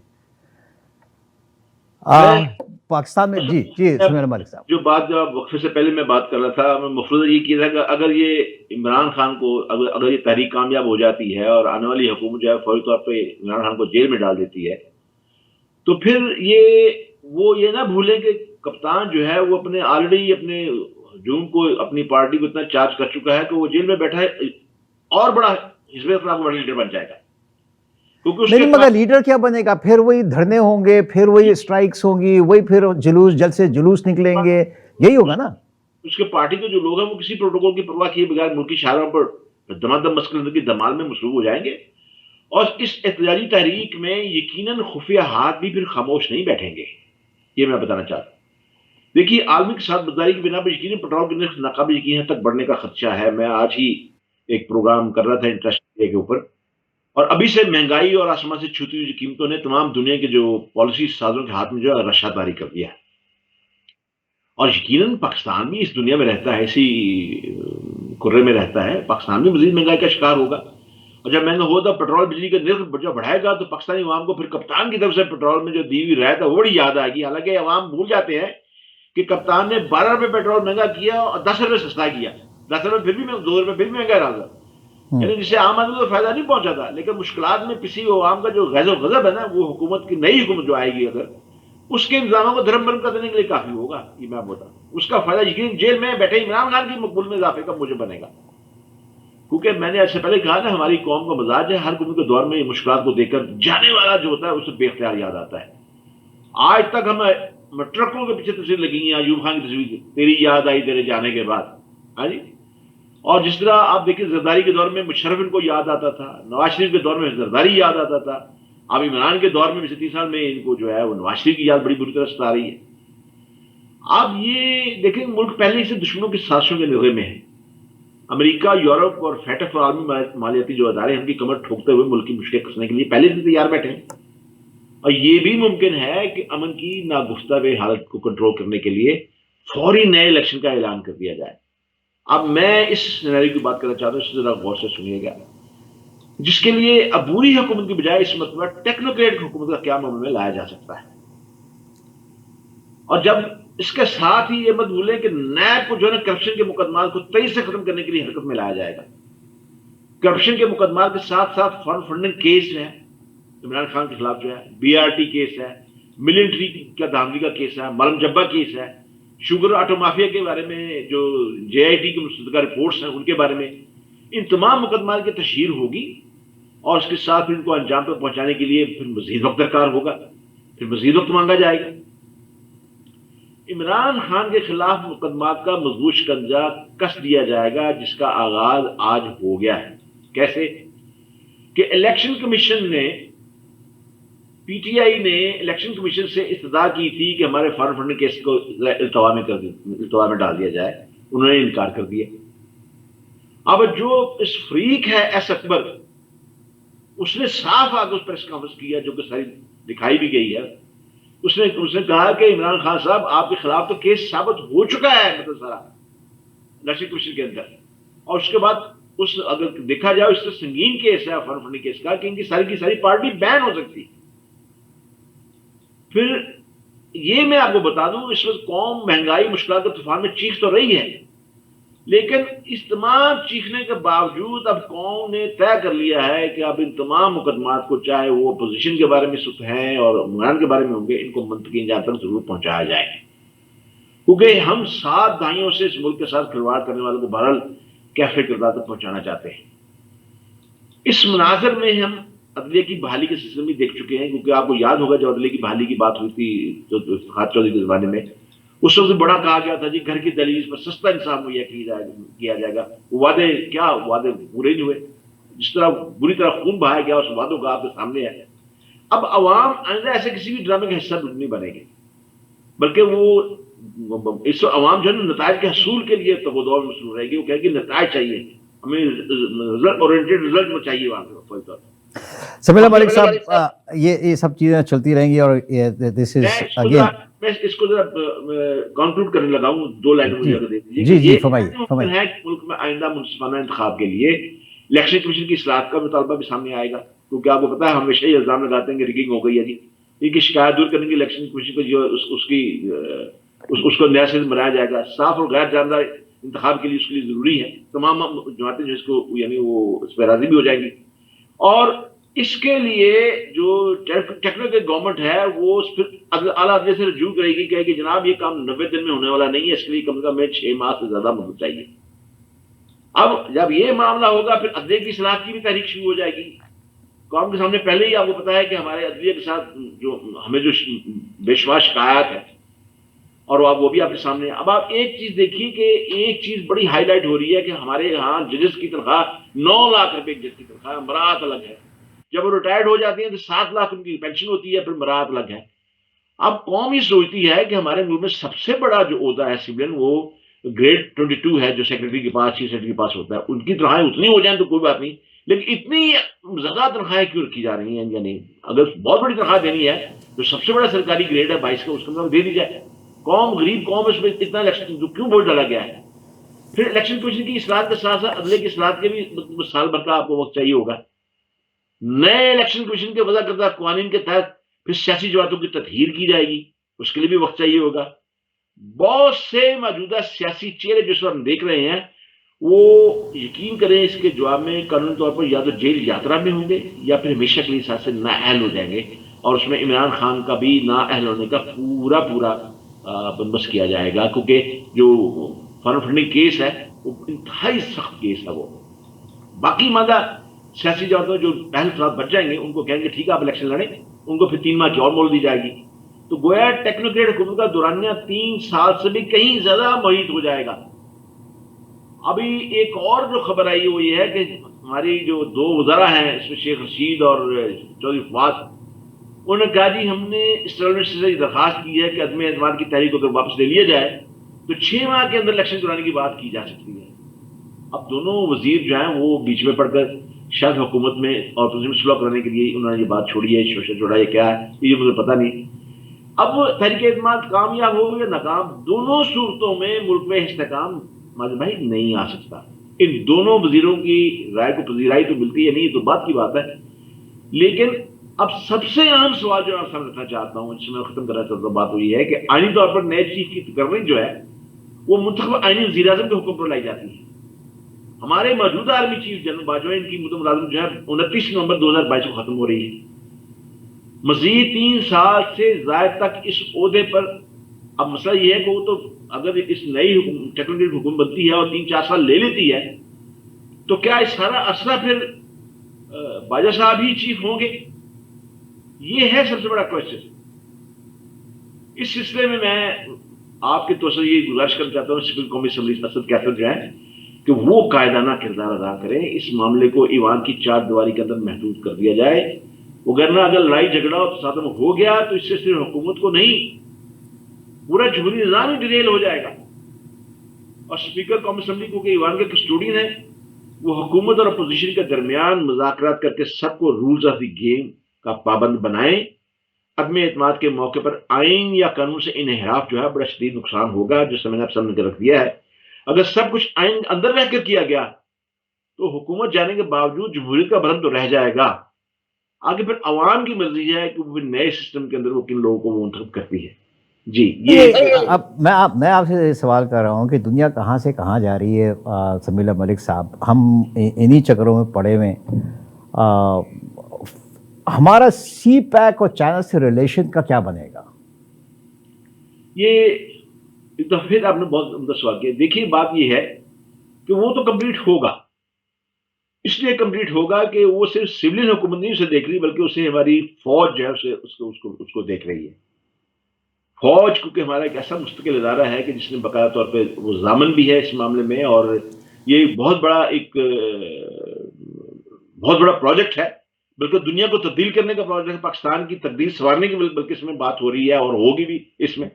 پاکستان میں جی سمیع ملک صاحب جو بات جو وقفے سے پہلے میں بات کر رہا تھا، میں مفروض یہ کیا تھا کہ اگر یہ عمران خان کو اگر یہ تحریک کامیاب ہو جاتی ہے اور آنے والی حکومت جو ہے فوری طور پہ عمران خان کو جیل میں ڈال دیتی ہے، تو پھر وہ یہ نہ بھولیں کہ کپتان جو ہے وہ اپنے آلریڈی اپنے ہجوم کو اپنی پارٹی کو اتنا چارج کر چکا ہے کہ وہ جیل میں بیٹھا ہے اور بڑا حزب اختلاف کا بڑا لیڈر بن جائے گا، کیونکہ اس نہیں کے مگر لیڈر کیا بنے گا؟ پھر وہی دھرنے ہوں گے، پھر وہی اسٹرائکس ہوں گی، وہی پھر جلوس، جلد سے جلوس نکلیں گے، یہی ہوگا نا؟ اس کے پارٹی کے جو لوگ ہیں وہ کسی پروٹوکول کی پرواہ کیے بغیر ملکی شاہراہوں پر دمادم مسکن کی دمال میں مصروف ہو جائیں گے، اور اس احتجاجی تحریک میں یقیناً خفیہ ہاتھ بھی پھر خاموش نہیں بیٹھیں گے، یہ میں بتانا چاہتا ہوں۔ دیکھیے عالمی کے ساتھ بداری کی بنا پر یقیناً پیٹرول کی نرخ ناقابل یقین حد تک بڑھنے کا خدشہ ہے۔ میں آج ہی ایک پروگرام کر رہا تھا انٹرسٹ کے اوپر، اور ابھی سے مہنگائی اور آسمان سے چھوتی ہوئی قیمتوں نے تمام دنیا کے جو پالیسی سازوں کے ہاتھ میں جو ہے رشا طاری کر دیا ہے، اور یقیناً پاکستان بھی اس دنیا میں رہتا ہے، اسی کرے میں رہتا ہے، پاکستان بھی مزید مہنگائی کا شکار ہوگا، اور جب مہنگا ہوگا تو پیٹرول بجلی کا نرخ جو بڑھائے گا تو پاکستانی عوام کو پھر کپتان کی طرف سے پیٹرول میں جو دی ہوئی رعایت ہے وہ بڑی یاد آئے گی۔ حالانکہ عوام بھول جاتے ہیں کہ کپتان نے 12 روپے پیٹرول مہنگا کیا اور 10 روپے سستا کیا، 10 روپے پھر بھی 2 روپے پھر بھی مہنگا رہا تھا، یعنی جسے عام آدمی کو فائدہ نہیں پہنچا تھا، لیکن مشکلات میں پسی ہوئی عوام کا جو غیظ و غضب ہے نا، وہ حکومت کی نئی حکومت جو آئے گی اگر اس کے انتظاموں کو دھرم برم کر دینے کے لیے کافی ہوگا، یہ میں بتا اس کا فائدہ یقین جیل میں بیٹھے عمران خان کی مقبول میں اضافے کا مجھے بنے گا، کیونکہ میں نے ایسے پہلے کہا نا ہماری قوم کا مزاج ہے ہر قوم کے دور میں یہ مشکلات کو دیکھ کر جانے والا جو ہوتا ہے اسے بے اختیار یاد آتا ہے۔ آج تک ہم ٹرکوں کے پیچھے تصویر لگی ہیں، ایوب خان کی تصویر تیری یاد آئی تیرے جانے کے بعد، ہاں جی، اور جس طرح آپ دیکھیں زرداری کے دور میں مشرف ان کو یاد آتا تھا، نواز شریف کے دور میں زرداری یاد آتا تھا، اب عمران کے دور میں 30 سال میں ان کو جو ہے وہ نواز شریف کی یاد بڑی بری طرح ستا رہی ہے۔ اب یہ دیکھیں ملک پہلے سے دشمنوں کی سازشوں کے نغے میں ہے، امریکہ، یورپ اور فیٹف اور عالمی مالیاتی جو ادارے ان کی کمر ٹھوکتے ہوئے ملک کی مشکل کسنے کے لیے پہلے سے تیار بیٹھے ہیں، اور یہ بھی ممکن ہے کہ امن کی ناگفتہ حالت کو کنٹرول کرنے کے لیے فوری نئے الیکشن کا اعلان کر دیا جائے۔ اب میں اس سینیریو کی بات کرنا چاہتا ہوں، اس سے ذرا غور سے سنیے گا، جس کے لیے عبوری حکومت کی بجائے اس مرتبہ ٹیکنوکریٹ حکومت کا قیام عمل میں لایا جا سکتا ہے، اور جب اس کے ساتھ ہی یہ مت بھولیں کہ نیب کو جو ہے نا کرپشن کے مقدمات کو تیزی سے ختم کرنے کے لیے حرکت میں لایا جائے گا۔ کرپشن کے مقدمات کے ساتھ ساتھ فنڈ فنڈنگ کیس ہے عمران خان کے خلاف جو ہے، بی آر ٹی کیس ہے، ملنٹری کا دھاندلی کا کیس ہے، ملم جبہ کیس ہے، شوگر آٹو مافیا کے بارے میں جو جے آئی ٹی کی مستقل رپورٹس ہیں ان کے بارے میں، ان تمام مقدمات کی تشہیر ہوگی، اور اس کے ساتھ ان کو انجام پر پہنچانے کے لیے پھر مزید وقت درکار ہوگا، پھر مزید وقت مانگا جائے گا۔ عمران خان کے خلاف مقدمات کا مضبوط شکنجہ کس دیا جائے گا، جس کا آغاز آج ہو گیا ہے۔ کیسے کہ الیکشن کمیشن نے، پی ٹی آئی نے الیکشن کمیشن سے استدعا کی تھی کہ ہمارے فارم فنڈنگ کیس کو التوا میں ڈال دیا جائے، انہوں نے انکار کر دیا۔ اب جو اس فریق ہے ایس اکبر، اس نے صاف آگے اس پریس کانفرنس کیا جو کہ ساری دکھائی بھی گئی ہے، اس نے کہا کہ عمران خان صاحب آپ کے خلاف تو کیس ثابت ہو چکا ہے، مطلب سارا الیکشن کمیشن کے اندر، اور اس کے بعد اگر دیکھا جائے اس سے سنگین کیس ہے فارم فنڈنگ کیس کا کہ ان کی ساری پارٹی بین ہو سکتی۔ پھر یہ میں آپ کو بتا دوں اس وقت قوم مہنگائی مشکلات کے طوفان میں چیخ تو رہی ہے، لیکن اس تمام چیخنے کے باوجود اب قوم نے طے کر لیا ہے کہ اب ان تمام مقدمات کو، چاہے وہ اپوزیشن کے بارے میں ہیں اور عمران کے بارے میں ہوں گے، ان کو منطقی انجام تک ضرور پہنچایا جائے، کیونکہ ہم 7 دہائیوں سے اس ملک کے ساتھ کھلواڑ کرنے والوں کو بہرحال کیفے کردار تک پہنچانا چاہتے ہیں۔ اس مناظر میں ہم عدلیہ کی بحالی کے سلسلے میں دیکھ چکے ہیں، کیونکہ آپ کو یاد ہوگا جب عدلیہ کی بحالی کی بات ہوئی تھی جو افتخار چودھری کے زمانے میں، اس وقت بڑا کہا گیا تھا جی گھر کی دہلیز پر سستا انصاف مہیا کیا جائے گا، وعدے پورے نہیں ہوئے، جس طرح بری طرح خون بہایا گیا اس وعدوں کا آپ کے سامنے ہے۔ اب عوام آئندہ ایسے کسی بھی ڈرامے کا حصہ نہیں بنے گے، بلکہ وہ اس عوام جو ہے نتائج کے حصول کے لیے تو وہ دور میں مصروف رہے گی، وہ کہے گی نتائج چاہیے ہمیں، رزلٹ اورینٹڈ رزلٹ چاہیے وہاں پہ فوری طور پر۔ سمیع ملک صاحب یہ سب چیزیں چلتی رہیں گی، اور دس از اگین میں اس کو ذرا کنکلوڈ کرنے لگا ہوں 2 لائنوں میں اگر دیکھ لیجیے، جی فرمائیے۔ ہے کہ ملک میں آئندہ منصفانہ انتخاب کے لیے الیکشن کمیشن کی اصلاحات کا مطالبہ بھی سامنے آئے گا، کیونکہ آپ کو پتا ہے ہمیشہ ہی الزام لگاتے ہیں کہ ریگنگ ہو گئی ہے جی، ان کی شکایت دور کرنے کی الیکشن کمیشن کو جو اس کو نیا سے بنایا جائے گا. صاف اور غیر جانبدار انتخاب کے لیے اس کے لیے ضروری ہے. تمام جماعتیں جو اس کو یعنی وہ اس پہ راضی بھی ہو جائیں گی. اور اس کے لیے جو ٹیکنیکل گورنمنٹ ہے وہ اعلیٰ عدلیہ سے رجوع کرے گی، کہے کہ جناب یہ کام 90 دن میں ہونے والا نہیں ہے، اس کے لیے کم از کم 6 ماہ سے زیادہ مدت چاہیے. اب جب یہ معاملہ ہوگا پھر عدلیہ کی اصلاحات کی بھی تحریک شروع ہو جائے گی. قوم کے سامنے پہلے ہی آپ کو پتا ہے کہ ہمارے عدلیہ کے ساتھ جو ہمیں جو بے شمار شکایات ہے اور وہ بھی آپ کے سامنے. اب آپ ایک چیز دیکھیے کہ ایک چیز بڑی ہائی لائٹ ہو رہی ہے کہ ہمارے یہاں ججز کی تنخواہ 9 لاکھ روپے جج کی تنخواہ، برات الگ ہے. جب وہ ریٹائرڈ ہو جاتی ہیں تو 7 لاکھ ان کی پینشن ہوتی ہے، پھر برات الگ ہے. اب قوم یہ سوچتی ہے کہ ہمارے ملک میں سب سے بڑا جو عہدہ ہے سولین وہ گریڈ 22 ہے جو سیکرٹری کے پاس چیف سیکرٹری کے پاس ہوتا ہے. ان کی تنخواہیں اتنی ہو جائیں تو کوئی بات نہیں، لیکن اتنی زیادہ تنخواہیں کیوں رکھی جا رہی ہیں؟ یعنی اگر بہت بڑی تنخواہ دینی ہے تو سب سے بڑا سرکاری گریڈ ہے 22 کا، اس کو دے دی جائے. قوم غریب قوم اس میں اتنا الیکشن کیوں ووٹ ڈالا گیا ہے؟ پھر الیکشن کمیشن کی اصلاحات کے ساتھ ساتھ عدلیہ کی اصلاحات کے بھی سال بھر کا آپ کو وقت چاہیے ہوگا. نئے الیکشن کمیشن کے وضع کردہ قوانین کے تحت پھر سیاسی جماعتوں کی تطہیر کی جائے گی، اس کے لیے بھی وقت چاہیے ہوگا. بہت سے موجودہ سیاسی چہرے جو ہم دیکھ رہے ہیں وہ یقین کریں اس کے جواب میں قانونی طور پر یا تو جیل یاترا میں ہوں گے یا پھر ہمیشہ کے لیے ساتھ سے نااہل ہو جائیں گے. اور اس میں عمران خان کا بھی نااہل ہونے کا پورا بندوبست کیا جائے گا، کیونکہ جو فنڈ فنڈنگ کیس ہے وہ انتہائی سخت کیس ہے. وہ باقی ماندہ سیاسی جماعتوں جو پہل افراد بچ جائیں گے ان کو کہیں گے ٹھیک ہے آپ الیکشن لڑیں، ان کو پھر 3 ماہ کی اور مہلت دی جائے گی. تو گویا ٹیکنوکریٹ حکومت کا دورانیہ 3 سال سے بھی کہیں زیادہ محیط ہو جائے گا. ابھی ایک اور جو خبر آئی وہ یہ ہے کہ ہماری جو 2 وزراء ہیں اس میں شیخ رشید اور چودھری فواد، انہوں نے کہا جی ہم نے اسٹیبلشمنٹ سے درخواست کی ہے کہ عدم اعتماد کی تحریک کو اگر واپس لے لیا جائے تو 6 ماہ کے اندر الیکشن کرانے کی بات کی جا سکتی ہے. اب دونوں وزیر جو ہیں وہ بیچ میں پڑ کر شاید حکومت میں اور تنظیم صلح کرانے کے لیے انہوں نے یہ بات چھوڑی ہے، شوشہ چھوڑا ہے کیا ہے یہ مجھے پتہ نہیں. اب تحریک اعتماد کامیاب ہو یا ناکام، دونوں صورتوں میں ملک میں استحکام ماجد بھائی نہیں آ سکتا. ان دونوں وزیروں کی رائے کو پذیرائی تو ملتی ہے نہیں، یہ تو بات کی بات ہے. لیکن اب سب سے اہم سوال جو میں سامنے رکھنا چاہتا ہوں جس میں ختم کرنا چاہتا ہوں بات وہ یہ ہے کہ آئینی طور پر نئے چیف کی تقرری جو ہے وہ منتخب آئینی وزیر اعظم کے حکم پر لائی جاتی ہے. ہمارے موجودہ آرمی چیف جنرل باجوہ ان کی ملازمت جو ہے 29 نومبر 2022 کو ختم ہو رہی ہے. مزید 3 سال سے زائد تک اس عہدے پر. اب مسئلہ یہ ہے کہ وہ تو اگر اس نئی ٹیکنوکریٹ حکومت بنتی ہے اور 3-4 سال لے لیتی ہے تو کیا اس سارا عرصہ پھر باجوہ صاحب ہی چیف ہوں گے؟ یہ ہے سب سے بڑا کوشچن. اس سلسلے میں آپ کے توسط یہ گزارش کرنا چاہتا ہوں اسپیکر قومی اسمبلی اسد کیسر جو ہے کہ وہ قائدانہ کردار ادا کریں، اس معاملے کو ایوان کی 4 دیواری کے اندر محدود کر دیا جائے. وگرنہ اگر لڑائی جھگڑا اور تصادم ہو گیا تو اس سے صرف حکومت کو نہیں پورا جمہوری نظام ہی ڈیریل ہو جائے گا. اور اسپیکر قومی اسمبلی کو کہ ایوان کے کسٹوڈین ہیں وہ حکومت اور اپوزیشن کے درمیان مذاکرات کر کے سب کو رولز آف دی گیم کا پابند بنائیں. عدم اعتماد کے موقع پر آئین یا قانون سے انحراف جو ہے بڑا شدید نقصان ہوگا، جس سے میں نے آپ سامنے رکھ دیا ہے. اگر سب کچھ آئین اندر رہ کر کیا گیا تو حکومت جانے کے باوجود جمہوریت کا بھرم تو رہ جائے گا. آگے پھر عوام کی مرضی ہے کہ وہ نئے سسٹم کے اندر وہ کن لوگوں کو منتخب کرتی ہے. جی یہ اب میں آپ سے سوال کر رہا ہوں کہ دنیا کہاں سے کہاں جا رہی ہے سمیع اللہ ملک صاحب. ہم انہی چکروں میں پڑے ہوئے. ہمارا سی پیک اور چائنا سے ریلیشن کا کیا بنے گا؟ یہ ایک دفعہ پھر آپ نے بہت عمدہ سوال کیا. دیکھیے بات یہ ہے کہ وہ تو کمپلیٹ ہوگا، اس لیے کمپلیٹ ہوگا کہ وہ صرف سویلین حکومت نہیں اسے دیکھ رہی بلکہ اسے ہماری فوج جو ہے اس کو دیکھ رہی ہے. فوج کیونکہ ہمارا ایک ایسا مستقل ادارہ ہے کہ جس نے باقاعدہ طور پہ وہ ضامن بھی ہے اس معاملے میں، اور یہ بہت بڑا پروجیکٹ ہے، بلکہ دنیا کو تبدیل کرنے کا پروجیکٹ ہے، پاکستان کی تقدیر سنوارنے کی بلکہ اس میں بات ہو رہی ہے اور ہوگی بھی اس میں.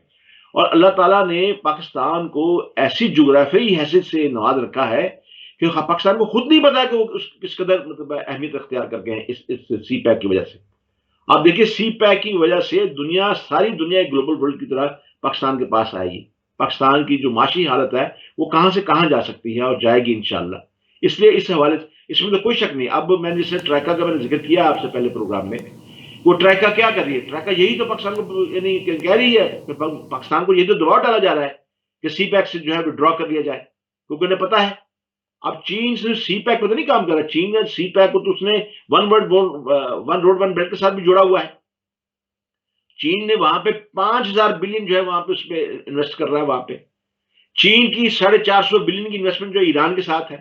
اور اللہ تعالیٰ نے پاکستان کو ایسی جغرافیائی حیثیت سے نواز رکھا ہے کہ پاکستان کو خود نہیں پتا کہ وہ کس قدر مطلب اہمیت اختیار کر گئے ہیں اس سی پیک کی وجہ سے. آپ دیکھیے سی پیک کی وجہ سے ساری دنیا ایک گلوبل ورلڈ کی طرح پاکستان کے پاس آئے گی. پاکستان کی جو معاشی حالت ہے وہ کہاں سے کہاں جا سکتی ہے اور جائے گی انشاءاللہ. اس لیے اس حوالے سے اس میں تو کوئی شک نہیں. اب میں نے جس نے ٹریکا کا میں نے ذکر کیا آپ سے پہلے پروگرام میں وہ ٹریکا کیا کر رہی ہے؟ ٹریکا یہی تو پاکستان کو یعنی کہہ رہی ہے کہ پاکستان کو یہ تو دباؤ ڈالا جا رہا ہے کہ سی پیک سے جو ہے ڈرا کر لیا جائے، کیونکہ انہیں پتا ہے اب چین صرف سی پیک پہ تو نہیں کام کر رہا، چین نے سی پیک کو تو اس نے ون روڈ ون بیلٹ کے ساتھ بھی جوڑا ہوا ہے. چین نے وہاں پہ 5,000 بلین جو ہے وہاں پہ اس پہ انویسٹ کر رہا ہے. وہاں پہ چین کی 450 بلین کی انویسٹمنٹ جو ایران کے ساتھ ہے.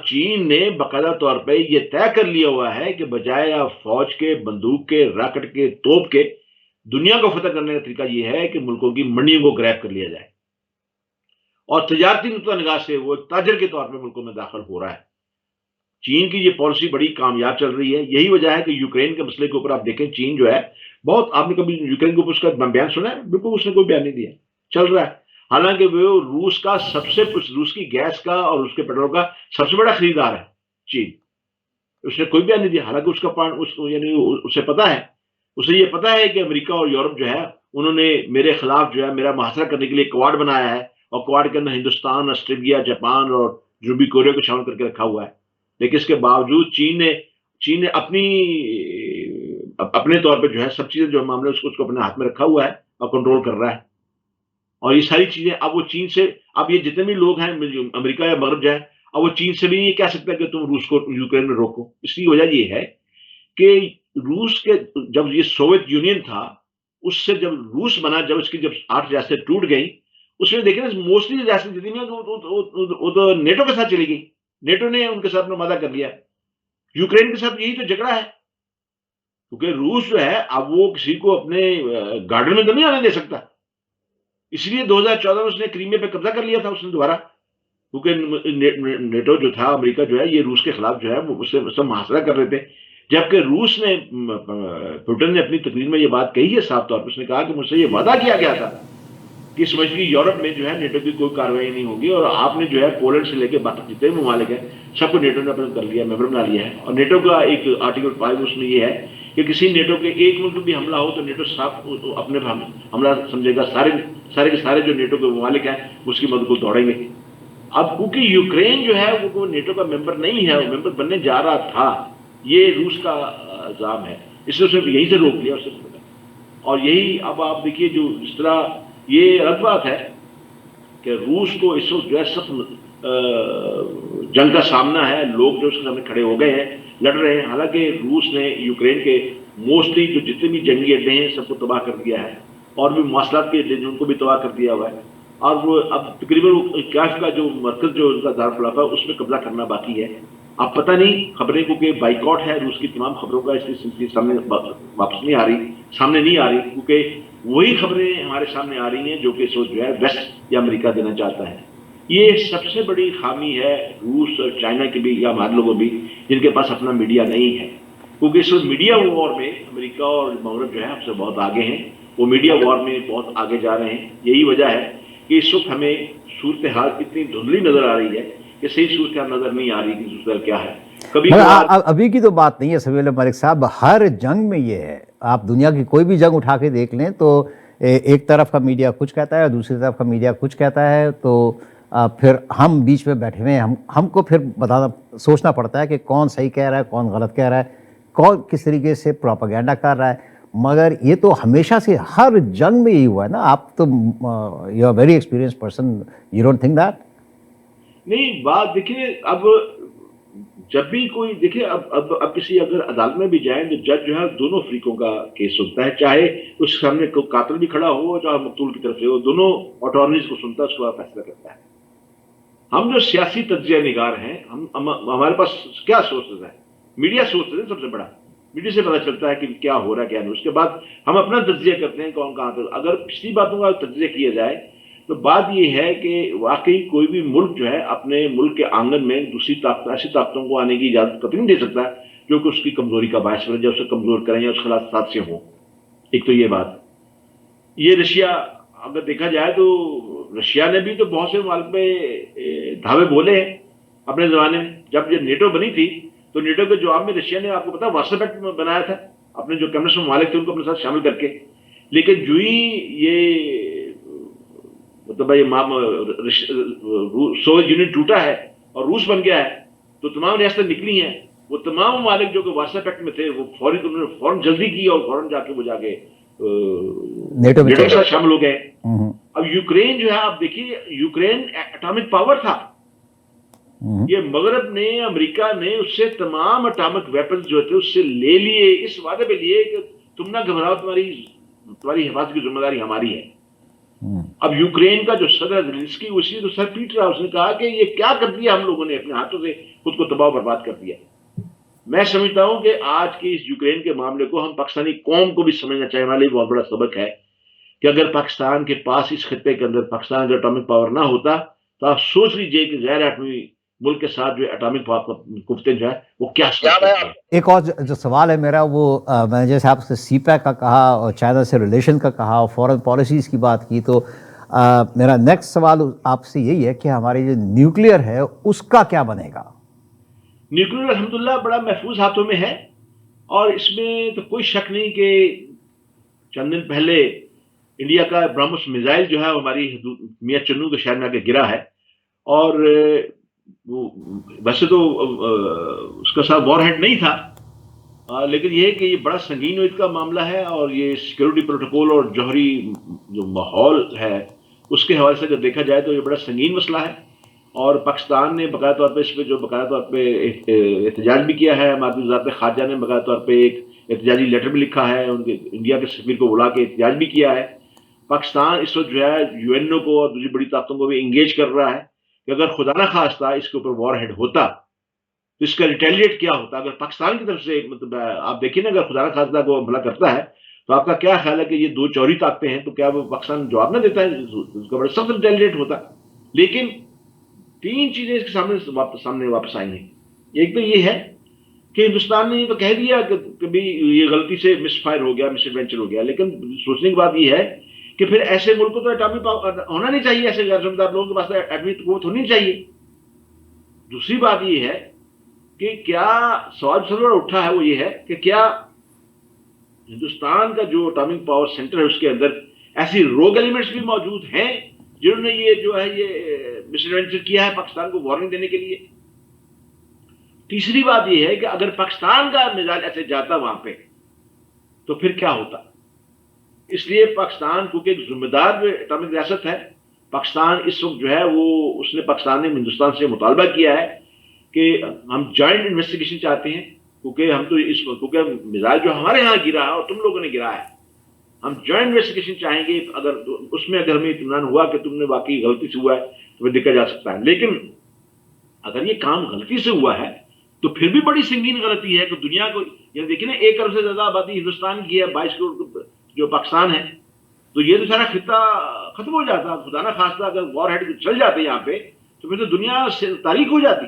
چین نے باقاعدہ طور پہ یہ طے کر لیا ہوا ہے کہ بجائے فوج کے، بندوق کے، راکٹ کے، توپ کے، دنیا کو فتح کرنے کا طریقہ یہ ہے کہ ملکوں کی منڈیوں کو گریب کر لیا جائے اور تجارتی نقطہ نگاہ سے وہ ایک تاجر کے طور پہ ملکوں میں داخل ہو رہا ہے. چین کی یہ پالیسی بڑی کامیاب چل رہی ہے. یہی وجہ ہے کہ یوکرین کے مسئلے کے اوپر آپ دیکھیں چین جو ہے بہت، آپ نے کبھی یوکرین کے اوپر اس کا بیان سنا ہے؟ بالکل اس نے کوئی بیان نہیں دیا، چل رہا ہے. حالانکہ وہ روس کا روس کی گیس کا اور اس کے پیٹرول کا سب سے بڑا خریدار ہے چین. اس نے کوئی بیان نہیں دیا، حالانکہ اس کا یعنی اسے پتا ہے، اسے یہ پتا ہے کہ امریکہ اور یورپ جو ہے انہوں نے میرے خلاف جو ہے میرا محاصرہ کرنے کے لیے کوارڈ بنایا ہے، اور کوارڈ کے اندر ہندوستان، آسٹریلیا، جاپان اور جنوبی کوریا کو شامل کر کے رکھا ہوا ہے. لیکن اس کے باوجود چین نے اپنے طور پہ جو ہے سب چیزیں جو معاملے اس کو اپنے ہاتھ میں رکھا ہوا ہے اور کنٹرول کر رہا ہے. اور یہ ساری چیزیں اب وہ چین سے، اب یہ جتنے بھی لوگ ہیں امریکہ یا مغرب جائے، اب وہ چین سے بھی نہیں کہہ سکتا کہ تم روس کو یوکرین میں روکو. اس کی وجہ یہ ہے کہ روس کے جب یہ سوویت یونین تھا، اس سے جب روس بنا، جب اس کی 8 ریاستیں ٹوٹ گئیں، اس میں دیکھیں نا موسٹلی ریاستیں جتنی ہیں وہ تو نیٹو کے ساتھ چلی گئی. نیٹو نے ان کے ساتھ معاہدہ کر لیا. یوکرین کے ساتھ یہی تو جھگڑا ہے، کیونکہ روس جو ہے اب وہ کسی کو اپنے گارڈن میں تو نہیں آنے دے سکتا. اس لیے 2014 میں اس نے کریمیا پہ قبضہ کر لیا تھا اس نے دوبارہ، کیونکہ نیٹو جو تھا، امریکہ جو ہے، یہ روس کے خلاف جو ہے وہ اس سے محاصرہ کر رہے تھے. جبکہ روس نے، پوٹن نے اپنی تقریر میں یہ بات کہی ہے صاف طور پر، اس نے کہا کہ مجھ سے یہ وعدہ کیا گیا تھا کہ اس مشرقی یورپ میں جو ہے نیٹو کی کوئی کارروائی نہیں ہوگی، اور آپ نے جو ہے پولینڈ سے لے کے باقی جتنے بھی ممالک ہیں سب کو نیٹو نے اپنا کر لیا، ممبر بنا لیا ہے. اور نیٹو کا ایک آرٹیکل 5 اس میں یہ ہے کہ کسی نیٹو کے ایک ملک بھی حملہ ہو تو نیٹو صاف اپنے حملہ سمجھے گا، سارے کے سارے جو نیٹو کے ممالک ہیں اس کی مدد کو دوڑیں گے. اب کیونکہ یوکرین جو ہے وہ نیٹو کا ممبر نہیں ہے، وہ ممبر بننے جا رہا تھا، یہ روس کا الزام ہے، اس نے صرف یہیں سے روک لیا اسے. اور یہی اب آپ دیکھیے جو اس طرح یہ الگ بات ہے کہ روس کو اس وقت جو ہے سخت جنگ کا سامنا ہے، لوگ جو اس کے سامنے کھڑے ہو گئے ہیں، لڑ رہے ہیں. حالانکہ روس نے یوکرین کے موسٹلی جو جتنے بھی جنگی اڈے ہیں سب کو تباہ کر دیا ہے، اور بھی مواصلات کے اڈے ان کو بھی تباہ کر دیا ہوا ہے. اور وہ اب تقریباً کیف کا جو مرکز جو ان کا دارالخلافہ ہے اس میں قبضہ کرنا باقی ہے. اب پتہ نہیں خبریں، کیونکہ بائیکاٹ ہے روس کی تمام خبروں کا، اس لیے سامنے واپس نہیں آ رہی، سامنے نہیں آ رہی، کیونکہ وہی خبریں ہمارے سامنے آ رہی ہیں جو کہ جو ہے ویسٹ یا امریکہ دینا چاہتا ہے. یہ سب سے بڑی خامی ہے روس اور چائنا کی بھی، یا ہمارے لوگوں بھی جن کے پاس اپنا میڈیا نہیں ہے. کیونکہ اس وقت میڈیا وار میں امریکہ اور مغرب جو ہے ہم سے بہت آگے ہیں، وہ میڈیا وار میں بہت آگے جا رہے ہیں. یہی وجہ ہے کہ اس وقت ہمیں صورتحال اتنی دھندلی نظر آ رہی ہے کہ صحیح صورتحال نظر نہیں آ رہی کہ صورتحال کیا ہے. کبھی ابھی کی تو بات نہیں ہے سمیع اللہ ملک صاحب، ہر جنگ میں یہ ہے. آپ دنیا کی کوئی بھی جنگ اٹھا کے دیکھ لیں تو ایک طرف کا میڈیا کچھ کہتا ہے اور دوسری طرف کا میڈیا کچھ کہتا ہے، تو پھر ہم بیچ میں بیٹھے ہوئے ہیں، ہم کو پھر سوچنا پڑتا ہے کہ کون صحیح کہہ رہا ہے، کون غلط کہہ رہا ہے، کون کس طریقے سے پروپیگنڈا کر رہا ہے. مگر یہ تو ہمیشہ سے ہر جنگ میں یہی ہوا ہے نا. آپ تو you are very experience person, you don't think that? نہیں، بات دیکھیے، اب جب بھی کوئی دیکھیں، اب کسی اگر عدالت میں بھی جائیں تو جج جو ہے دونوں فریقوں کا کیس سنتا ہے، چاہے اس سامنے کوئی قاتل بھی کھڑا ہو چاہے مقتول کی طرف سے ہو، دونوں اٹارنیز کو سنتا ہے، اس کو فیصلہ کرتا ہے. ہم جو سیاسی تجزیہ نگار ہیں، ہمارے پاس کیا سورسز ہیں؟ میڈیا سورسز ہے سب سے بڑا. میڈیا سے پتہ چلتا ہے کہ کیا ہو رہا ہے کیا نہیں. اس کے بعد ہم اپنا تجزیہ کرتے ہیں کون کہاں تک. اگر پچھلی باتوں کا تجزیہ کیا جائے تو بات یہ ہے کہ واقعی کوئی بھی ملک جو ہے اپنے ملک کے آنگن میں دوسری ایسی طاقتوں کو آنے کی اجازت کبھی نہیں دے سکتا جو کہ اس کی کمزوری کا باعث بنے، یا اسے کمزور کریں یا اس کے خلاف سازشیں ہوں. ایک تو یہ بات. یہ رشیا اگر دیکھا جائے تو رشیا نے بھی تو بہت سے ممالک میں دھاوے بولے ہیں اپنے زمانے میں. جب یہ نیٹو بنی تھی تو نیٹو کے جواب میں رشیا نے، آپ کو پتا، واٹس ایپ بنایا تھا اپنے جو کمیونسٹ ممالک تھے ان کو اپنے ساتھ شامل کر کے. لیکن جو ہی یہ مطلب سوویت یونین ٹوٹا ہے اور روس بن گیا ہے تو تمام ریاستیں نکلی ہیں وہ تمام ممالک جو کہ وارسا پیکٹ میں تھے وہ انہوں نے فوراً جلدی کی اور فوراً جا کے نیٹو میں کے ساتھ شامل ہو گئے. ہوں اب یوکرین جو ہے آپ دیکھیے یوکرین اٹامک پاور تھا. یہ مغرب نے امریکہ نے اس سے تمام اٹامک ویپنز جو تھے اس سے لے لیے, اس وعدے پہ لیے کہ تم نہ گھبراؤ, تمہاری حفاظت کی ذمہ داری ہماری ہے. اب یوکرین کا جو صدر زیلنسکی اسی تو سر پیٹ رہا, اس نے کہا کہ یہ کیا کر دیا ہم لوگوں نے, اپنے ہاتھوں سے خود کو تباہ و برباد کر دیا. میں سمجھتا ہوں کہ آج کے اس یوکرین کے معاملے کو ہم پاکستانی قوم کو بھی سمجھنا چاہیے. ہمارے لیے بہت بڑا سبق ہے کہ اگر پاکستان کے پاس اس خطے کے اندر پاکستان اگر اٹامک پاور نہ ہوتا تو آپ سوچ لیجئے کہ غیر ایٹمی ملک کے ساتھ جو اٹامک قوتیں جو ہے وہ کیا سوچتے ہیں. ایک اور جو سوال ہے میرا وہ میں نے جیسے آپ سے سی پیک کا کہا اور چائنا سے ریلیشن کا کہا اور فورن پالیسیز کی بات کی, تو میرا نیکسٹ سوال آپ سے یہی ہے کہ ہماری جو نیوکلیئر ہے اس کا کیا بنے گا؟ نیوکلیئر الحمدللہ بڑا محفوظ ہاتھوں میں ہے, اور اس میں تو کوئی شک نہیں کہ چند دن پہلے انڈیا کا برہموس میزائل جو ہے ہماری میاں چنو کے شہر میں آ کے گرا ہے, اور ویسے تو اس کا ساتھ وار ہیڈ نہیں تھا, لیکن یہ ہے کہ یہ بڑا سنگین نوعیت کا معاملہ ہے, اور یہ سیکورٹی پروٹوکول اور جوہری جو ماحول ہے اس کے حوالے سے اگر دیکھا جائے تو یہ بڑا سنگین مسئلہ ہے. اور پاکستان نے باقاعدہ طور پہ اس پہ جو باقاعدہ طور پہ احتجاج بھی کیا ہے. ہماری وزارت خارجہ نے باقاعدہ طور پہ ایک احتجاجی لیٹر بھی لکھا ہے, ان کے انڈیا کے سفیر کو بلا کے احتجاج بھی کیا ہے. پاکستان اس وقت جو ہے یو این او کو اور دوسری بڑی طاقتوں کو بھی انگیج کر رہا ہے کہ اگر خدا نہ خواستہ اس کے اوپر وار ہیڈ ہوتا تو اس کا ریٹیلیٹ کیا ہوتا. اگر پاکستان کی طرف سے مطلب آپ دیکھیں نا, اگر خدا نہ خواستہ کو حملہ کرتا ہے تو آپ کا کیا خیال ہے کہ یہ دو چوری طاقتیں ہیں, تو کیا وہ پاکستان جواب نہ دیتا ہے, اس کا بڑا سخت ریٹیلیٹ ہوتا. لیکن تین چیزیں اس کے سامنے واپس آئی ہیں. ایک تو یہ ہے کہ ہندوستان نے یہ تو کہہ دیا کہ کبھی یہ غلطی سے مس فائر ہو گیا, مس ایڈونچر ہو گیا, لیکن سوچنے کی بات یہ ہے کہ پھر ایسے ملک کو تو ایٹمی پاور ہونا نہیں چاہیے, ایسے غیر ذمہ دار لوگوں کے پاس ایٹمی قوت ہونی چاہیے. دوسری بات یہ ہے کہ کیا سوال اٹھا ہے وہ یہ ہے کہ کیا ہندوستان کا جو اٹامک پاور سینٹر ہے اس کے اندر ایسی روگ ایلیمنٹس بھی موجود ہیں جنہوں نے یہ جو ہے یہ مس ایڈونچر کیا ہے پاکستان کو وارننگ دینے کے لیے. تیسری بات یہ ہے کہ اگر پاکستان کا میزائل ایسے جاتا وہاں پہ تو پھر کیا ہوتا. اس لیے پاکستان کیونکہ ایک ذمہ دار اٹامک ریاست ہے, پاکستان اس وقت جو ہے وہ اس نے پاکستان نے ہندوستان سے مطالبہ کیا ہے کہ ہم جوائنٹ انویسٹیگیشن چاہتے ہیں, کیونکہ ہم تو اس کیونکہ میزائل جو ہمارے ہاں گرا ہے اور تم لوگوں نے گرایا ہے, ہم جوائنٹ انویسٹیگیشن چاہیں گے. اگر اس میں اگر ہمیں اطمینان ہوا کہ تم نے واقعی غلطی سے ہوا ہے تو پھر دیکھا جا سکتا ہے. لیکن اگر یہ کام غلطی سے ہوا ہے تو پھر بھی بڑی سنگین غلطی ہے کہ دنیا کو یہ دیکھیں نا 1 کروڑ سے زیادہ آبادی ہندوستان کی ہے, 22 کروڑ جو پاکستان ہے, تو یہ تو سارا خطہ ختم ہو جاتا. خدا نہ خواستہ اگر وار ہیڈ چل جاتے یہاں پہ تو پھر تو دنیا سے تاریخ ہو جاتی.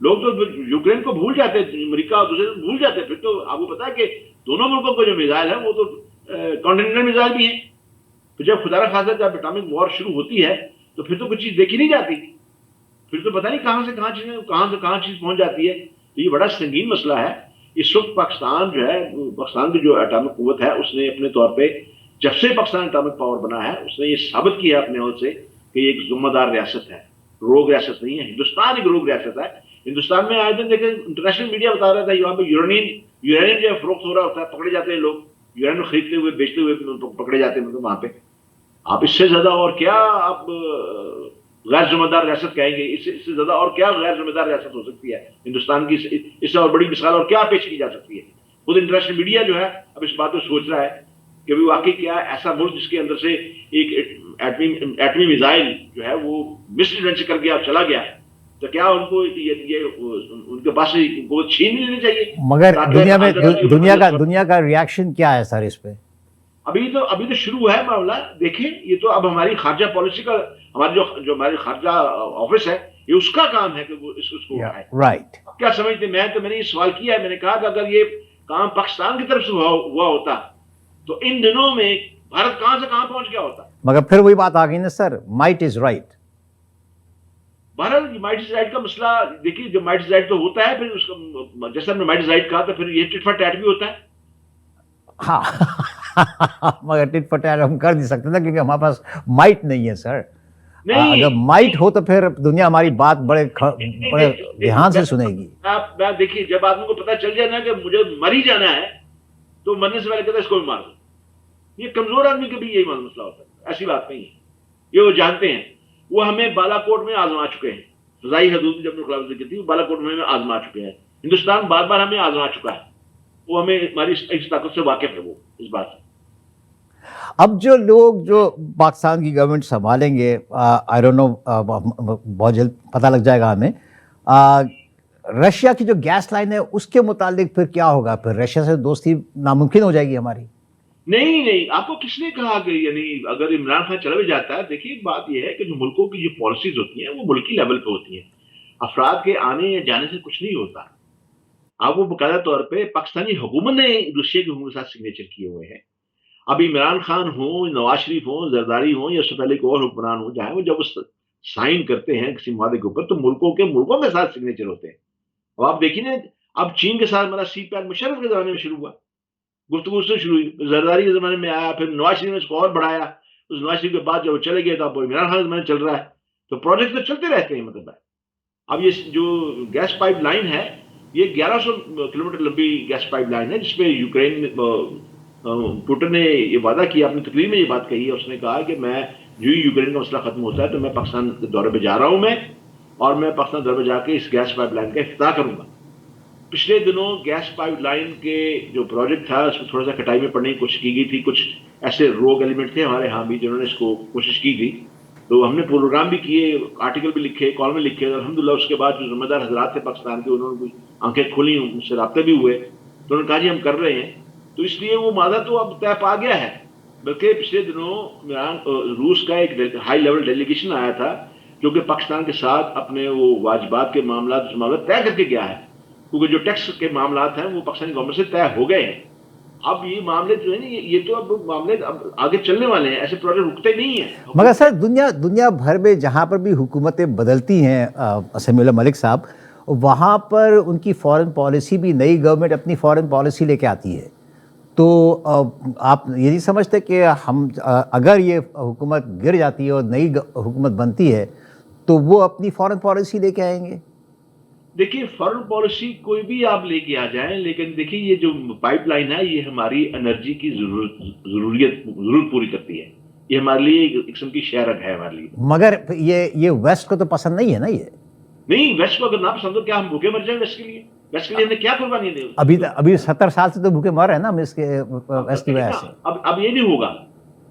لوگ تو یوکرین کو بھول جاتے, امریکہ اور دوسرے کو بھول جاتے. پھر تو آپ کو پتا ہے کہ دونوں ملکوں کو جو میزائل ہے وہ تو کانٹیننٹل میزائل بھی ہیں. تو جب خدا نہ خواستہ جب اٹامک وار شروع ہوتی ہے تو پھر تو کچھ چیز دیکھی نہیں جاتی, پھر تو پتہ نہیں کہاں سے کہاں چیز پہنچ جاتی ہے. تو یہ بڑا سنگین مسئلہ ہے. اس وقت پاکستان جو ہے, پاکستان کی جو اٹامک قوت ہے اس نے اپنے طور پہ جب سے پاکستان اٹامک پاور بنا ہے اس نے یہ ثابت کیا اپنے اور سے کہ یہ ایک ذمہ دار ریاست ہے, روگ ریاست نہیں ہے. ہندوستان ایک روگ ریاست ہے. ہندوستان میں آج دن دیکھیں انٹرنیشنل میڈیا بتا رہا تھا یہاں پہ یورینیم جو ہے فروخت ہو رہا ہوتا ہے, پکڑے جاتے ہیں لوگ, یورینیم خریدتے ہوئے بیچتے ہوئے پکڑے جاتے ہیں. مطلب وہاں پہ آپ اس سے زیادہ اور کیا آپ غیر ذمہ دار ریاست کہیں گے, اس سے زیادہ اور کیا غیر ذمہ دار ریاست ہو سکتی ہے ہندوستان کی, اس سے اور بڑی مثال اور کیا پیش کی جا سکتی ہے. خود انٹرنیشنل میڈیا جو ہے اب اس بات کو سوچ رہا ہے کہ بھی واقعی کیا ایسا ملک جس کے اندر سے ایک ایٹمی میزائل جو ہے وہ مس ایڈونچر کر گیا, چلا گیا, تو کیا ان کو یہ ان کے پاس وہ چھین نہیں لینی چاہیے. مگر دنیا میں دنیا کا ریاکشن کیا ہے سر اس پہ؟ ابھی تو شروع ہے معاملہ. دیکھیں یہ تو اب ہماری خارجہ پالیسی کا, ہماری جو ہماری خارجہ آفس ہے یہ اس کا کام ہے کہ وہ اس کو اٹھائے. رائٹ. کیا سمجھتے ہیں, میں نے یہ سوال کیا ہے, میں نے کہا کہ اگر یہ کام پاکستان کی طرف سے ہوا ہوتا تو ان دنوں میں بھارت کہاں سے کہاں پہنچ گیا ہوتا. مگر پھر وہی بات آ گئی نا سر, مائٹ از رائٹ. بہرحال مائٹ از رائٹ کا مسئلہ دیکھیے, جو مائٹ از رائٹ تو ہوتا ہے پھر اس کا جیسا ہم نے مائٹ از رائٹ کہا تو پھر یہ ٹٹ فار ٹیٹ بھی ہوتا ہے. ہاں مگر ٹٹ فار ٹیٹ ہم کر نہیں سکتے نا کیونکہ ہمارے پاس مائٹ نہیں ہے سر. نہیں اگر مائٹ ہو تو پھر دنیا ہماری بات بڑے بڑے دھیان سے سنے گی. آپ دیکھیے جب آدمی کو پتا چل جائے نا کہ مجھے مر ہی جانا ہے تو مرنے سے پہلے کہتا ہے اس کو بھی مار دو. یہ کمزور آدمی کا بھی یہی مسئلہ ہوتا ہے, ایسی بات نہیں ہے. یہ وہ جانتے ہیں, وہ ہمیں بالا کوٹ میں آزما چکے ہیں. فضائی حدود جب خلاف ذکر تھی وہ بالا کوٹ میں ہمیں آزما چکے ہیں. ہندوستان بار بار ہمیں آزما چکا ہے, وہ ہمیں ہماری اس طاقت سے واقف ہے, وہ اس بات سے. اب جو لوگ جو پاکستان کی گورنمنٹ سنبھالیں گے, آئی ڈونٹ نو, بہت جلد پتہ لگ جائے گا ہمیں, رشیا کی جو گیس لائن ہے اس کے متعلق پھر کیا ہوگا؟ پھر رشیا سے دوستی ناممکن ہو جائے گی ہماری؟ نہیں, آپ کو کس نے کہا کہ یعنی اگر عمران خان چلا بھی جاتا ہے, دیکھیے بات یہ ہے کہ جو ملکوں کی جو پالیسیز ہوتی ہیں وہ ملکی لیول پہ ہوتی ہیں. افراد کے آنے یا جانے سے کچھ نہیں ہوتا. اب وہ باقاعدہ طور پہ پاکستانی حکومت نے روسیہ کی حکومت کے ساتھ سگنیچر کیے ہوئے ہیں. اب عمران خان ہوں, نواز شریف ہوں, زرداری ہوں, یا اس سے پہلے کوئی اور حکمران ہوں, جہاں وہ جب سائن کرتے ہیں کسی معاہدے کے اوپر تو ملکوں کے ساتھ سگنیچر ہوتے ہیں. اب آپ دیکھیے نا, اب چین کے ساتھ ہمارا سی پیک مشرف کے زمانے میں شروع ہوا, گفتگو سے شروع ہوئی, زرداری کے زمانے میں آیا, پھر نواز شریف نے اس کو اور بڑھایا, اس نواز شریف کے بعد جب وہ چلے گئے تو اب عمران خان کے زمانے چل رہا ہے. تو پروجیکٹ تو چلتے رہتے ہیں. مطلب ہے اب یہ جو گیس پائپ لائن ہے یہ 1100 کلومیٹر لمبی گیس پائپ لائن ہے, جس پہ یوکرین پوٹن نے یہ وعدہ کیا, اپنی تقریر میں یہ بات کہی ہے. اس نے کہا کہ میں جو ہی یوکرین کا مسئلہ ختم ہوتا ہے تو میں پاکستان کے دورے پہ جا رہا ہوں, اور میں پاکستان دورے پہ جا کے اس گیس پائپ لائن کا افتتاح کروں گا. پچھلے دنوں گیس پائپ لائن کے جو پروجیکٹ تھا اس میں تھوڑا سا کٹائی میں پڑنے کی کوشش کی گئی تھی. کچھ ایسے روگ ایلیمنٹ تھے ہمارے ہاں بھی جنہوں نے اس کو کوشش کی تھی, تو ہم نے پروگرام بھی کیے, آرٹیکل بھی لکھے, کالم لکھے. الحمدللہ اس کے بعد جو ذمہ دار حضرات تھے پاکستان کے, انہوں نے آنکھیں کھولی, مجھ سے رابطے بھی ہوئے, تو انہوں نے کہا جی ہم کر رہے ہیں. تو اس لیے وہ معاہدہ تو اب طے پا گیا ہے. بلکہ پچھلے دنوں روس کا ایک ہائی لیول ڈیلیگیشن آیا تھا جو کہ پاکستان کے ساتھ اپنے وہ واجبات کے معاملات طے کر کے گیا ہے, کیونکہ جو ٹیکس کے معاملات ہیں وہ پاکستانی گورنمنٹ سے طے ہو گئے ہیں. اب یہ معاملے جو ہیں یہ تو اب معاملے اب آگے چلنے والے ہیں, ایسے پروجیکٹ رکتے نہیں ہیں. مگر سر دنیا بھر میں جہاں پر بھی حکومتیں بدلتی ہیں سمیع اللہ ملک صاحب, وہاں پر ان کی فارن پالیسی بھی, نئی گورنمنٹ اپنی فارن پالیسی لے کے آتی ہے. تو آپ یہ نہیں سمجھتے کہ ہم اگر یہ حکومت گر جاتی ہے اور نئی حکومت بنتی ہے تو وہ اپنی فارن پالیسی لے کے آئیں گے؟ دیکھیے فارن پالیسی کوئی بھی آپ لے کے آ جائیں, لیکن دیکھیے یہ جو پائپ لائن ہے یہ ہماری انرجی کی ضرورت پوری کرتی ہے. یہ ہمارے لیے ایک قسم کی شہرت ہے ہمارے لیے. مگر یہ ویسٹ کو تو پسند نہیں ہے نا. یہ نہیں, ویسٹ کو اگر نہ پسند ہو, کیا ہم بھوکے مر جائیں ویسٹ کے لیے؟ ویسٹ کے لیے ہم نے کیا قربانی دی؟ ابھی 70 سال سے تو بھوکے مر رہے ہیں نا ہم اس کے ویسٹ کی وجہ سے. اب یہ نہیں ہوگا,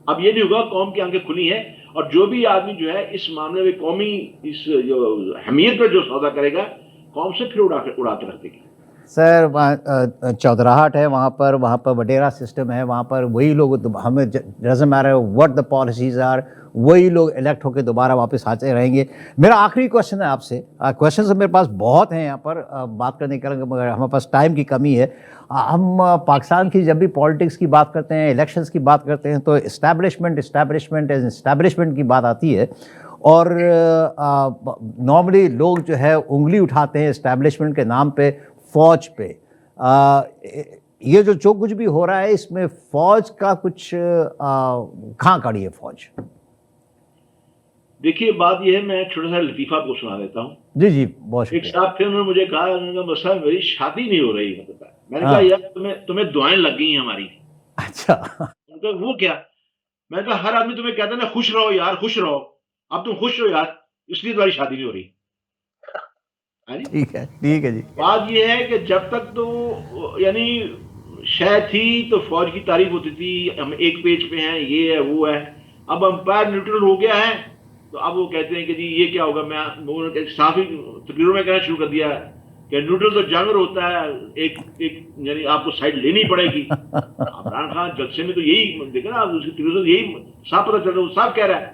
اب یہ نہیں ہوگا. قوم کی آنکھیں کھلی ہیں, اور جو بھی آدمی جو ہے اس معاملے میں قومی اس جو اہمیت پر جو سودا کرے گا, قوم سے پھر اڑاتے رکھتے گی. سر چودراہٹ ہے وہاں پر وڈیرا سسٹم ہے, وہاں پر وہی لوگ, ہمیں doesn't matter what the policies are, وہی لوگ الیکٹ ہو کے دوبارہ واپس آتے رہیں گے. میرا آخری کوشچن ہے آپ سے, کوشچنز میرے پاس بہت ہیں یہاں پر بات کرنے کے, مگر ہمارے پاس ٹائم کی کمی ہے. ہم پاکستان کی جب بھی پالیٹکس کی بات کرتے ہیں, الیکشنز کی بات کرتے ہیں, تو اسٹیبلشمنٹ کی بات آتی ہے, اور نارملی لوگ جو ہے انگلی اٹھاتے ہیں اسٹیبلشمنٹ کے نام پہ فوج پہ. یہ جو کچھ بھی ہو رہا ہے اس میں فوج کا کچھ کہاں کھڑی ہے فوج؟ دیکھیے بات یہ ہے, میں چھوٹا سا لطیفہ آپ کو سنا دیتا ہوں. جی بہت ایک صاحب تھے, انہوں نے مجھے کہا مسئلہ میری شادی نہیں ہو رہی. مطلب میں نے کہا یار تمہیں دعائیں لگ گئی ہیں ہماری. اچھا, وہ کیا؟ میں نے کہا ہر آدمی تمہیں کہتا ہے نا خوش رہو یار, خوش رہو, اب تم خوش ہو یار, اس لیے تمہاری شادی نہیں ہو رہی. ٹھیک ہے جی. بات یہ ہے کہ جب تک تو یعنی شے تھی تو فوج کی تعریف ہوتی تھی, ہم ایک پیج پہ ہیں, یہ ہے وہ ہے. اب امپائر نیوٹرل ہو گیا ہے تو اب وہ کہتے ہیں کہ جی یہ کیا ہوگا. میں صافی تقریروں میں کہنا شروع کر دیا کہ نیوٹرل تو جانور ہوتا ہے, ایک یعنی آپ کو سائڈ لینی پڑے گی. عمران خان جلسے میں تو یہی دیکھا نا, اس کی تقریر سے یہی صاف پتہ چل رہا ہے, وہ صاف کہہ رہا ہے.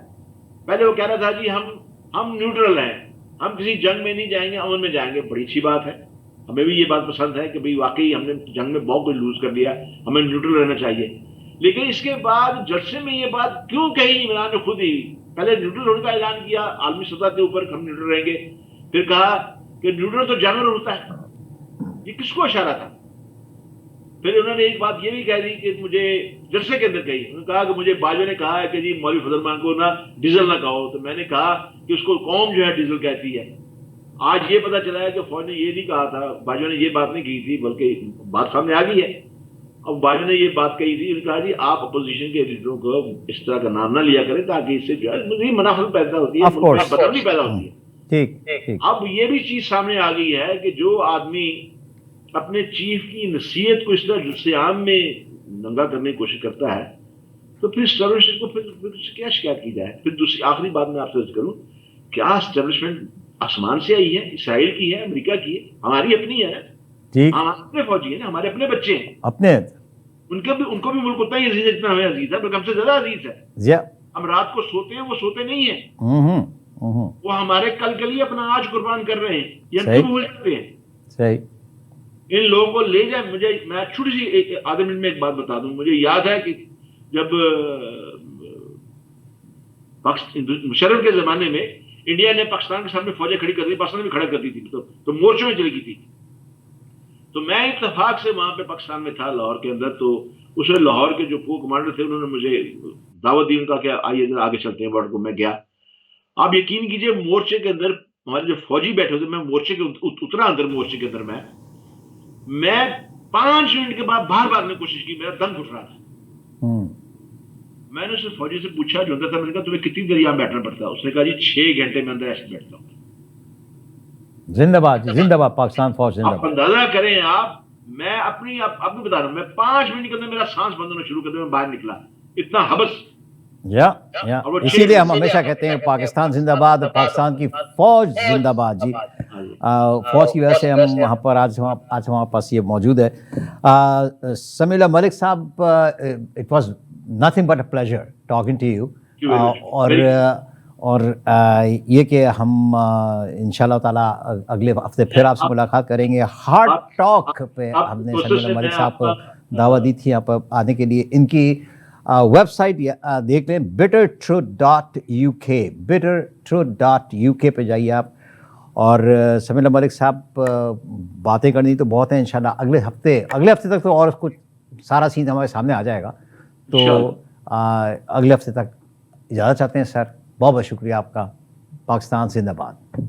پہلے وہ کہہ رہا تھا جی ہم نیوٹرل ہیں, ہم کسی جنگ میں نہیں جائیں گے, امن میں جائیں گے. بڑی اچھی بات ہے, ہمیں بھی یہ بات پسند ہے کہ بھئی واقعی ہم نے جنگ میں بہت کچھ لوز کر لیا, ہمیں نیوٹرل رہنا چاہیے. لیکن اس کے بعد جلسے میں یہ بات کیوں کہی عمران نے خود ہی؟ پہلے نیوٹرل ہونے کا اعلان کیا عالمی سطح کے اوپر, ہم نیوٹرل رہیں گے. پھر کہا کہ نیوٹرل تو جانور ہوتا ہے. یہ کس کو اشارہ تھا؟ پھر انہوں نے ایک بات یہ بھی کہہ دی کہ مجھے جلسے کے اندر کہی، انہوں نے کہا کہ مجھے باجوہ نے کہا ہے کہ جی مولوی فضل الرحمان کو نا ڈیزل نہ کہو، تو میں نے کہا کہ اس کو قوم جو ہے ڈیزل کہتی ہے۔ آج یہ پتہ چلا ہے کہ فوج نے یہ نہیں کہا تھا، باجوہ نے یہ بات نہیں کی تھی، بلکہ بات سامنے آ گئی ہے۔ اب باجوہ نے یہ بات کہی تھی، انہوں نے کہا جی آپ اپوزیشن کے لیڈروں کو اس طرح کا نام نہ لیا کریں تاکہ اس سے جو ہے منافعت پیدا ہوتی ہے، Of course. بدنامی پیدا ہوتی ہے۔ ٹھیک ٹھیک اب یہ بھی چیز سامنے آ گئی ہے کہ جو آدمی اپنے چیف کی نصیحت کو اس طرح جلسے عام میں ننگا کرنے کی کوشش کرتا ہے تو پھر اسٹیبلشمنٹ کو پھر کیا شکایت کی جائے؟ پھر دوسری آخری بات میں آپ سے عرض کروں، کیا اسٹیبلشمنٹ آسمان سے آئی ہے، اسرائیل کی ہے، امریکہ کی ہے؟ ہماری اپنی ہے، ٹھیک، ہم اپنے فوجی ہیں نا، ہمارے اپنے بچے ہیں، اپنے ان کو بھی ملک اتنا ہی عزیز ہے جتنا ہمیں عزیز ہے، بلکہ ہم سے زیادہ عزیز ہے۔ جی ہم رات کو سوتے ہیں، وہ سوتے نہیں ہیں، ہوں وہ ہمارے کل کے لیے اپنا آج قربان کر رہے ہیں، یہ ہم صحیح کیوں بھول جاتے ہیں؟ صحیح، ان لوگوں کو لے جائیں۔ میں چھوٹی سی ایک آدھے منٹ میں ایک بات بتا دوں، مجھے یاد ہے کہ جب مشرف کے زمانے میں انڈیا نے پاکستان کے سامنے فوجیں کھڑی کر دی، پاکستان بھی کھڑا کر دی تھی، تو مورچوں میں چلی گئی تھی، تو میں اتفاق سے وہاں پہ پاکستان میں تھا لاہور کے اندر، تو اس میں لاہور کے جو کمانڈر تھے انہوں نے مجھے دعوت دی، ان کا کہ آئیے ذرا آگے چلتے ہیں بارڈر کو۔ میں گیا، آپ یقین کیجئے مورچے کے اندر ہمارے جو فوجی بیٹھے ہوتے، میں مورچے کے اترا اندر، مورچے کے اندر میں 5 منٹ کے بعد باہر بھاگنے کی کوشش کی، میرا دم گھٹ رہا تھا۔ میں نے اس فوجی سے پوچھا جو تھا، میں نے کہا تمہیں کتنی دیر یہاں بیٹھنا پڑتا ہے؟ اس نے کہا جی 6 گھنٹے میں اندر ایسے بیٹھتا ہوں۔ زندہ باد زندہ باد پاکستان فوج زندہ آپ باد۔ اندازہ کریں، میں اپنی آپ کو بتا رہا ہوں، میں 5 منٹ کے اندر میرا سانس بند ہونا شروع کر دیا، میں باہر نکلا، اتنا حبس۔ یا اسی لیے ہم ہمیشہ کہتے ہیں پاکستان زندہ باد، پاکستان کی فوج زندہ باد۔ جی فوج کی وجہ سے ہم وہاں پر آج ہمارے پاس یہ موجود ہے۔ سمیع اللہ Malik sahab, it was nothing but a pleasure talking to you, اور یہ کہ ہم انشاءاللہ تعالیٰ اگلے ہفتے پھر آپ سے ملاقات کریں گے۔ ہارٹ ٹاک پہ ہم نے سمیع اللہ ملک صاحب کو دعوت دی تھی یہاں پر آنے کے لیے۔ ان کی ویب سائٹ دیکھ لیں، bittertruth.uk، bittertruth.uk پہ جائیے آپ۔ اور سمیع اللہ ملک صاحب، باتیں کرنی تو بہت ہیں، انشاءاللہ اگلے ہفتے تک تو اور کچھ سارا سین ہمارے سامنے آ جائے گا، تو اگلے ہفتے تک اجازت چاہتے ہیں سر۔ بہت بہت شکریہ آپ کا۔ پاکستان زندہ باد۔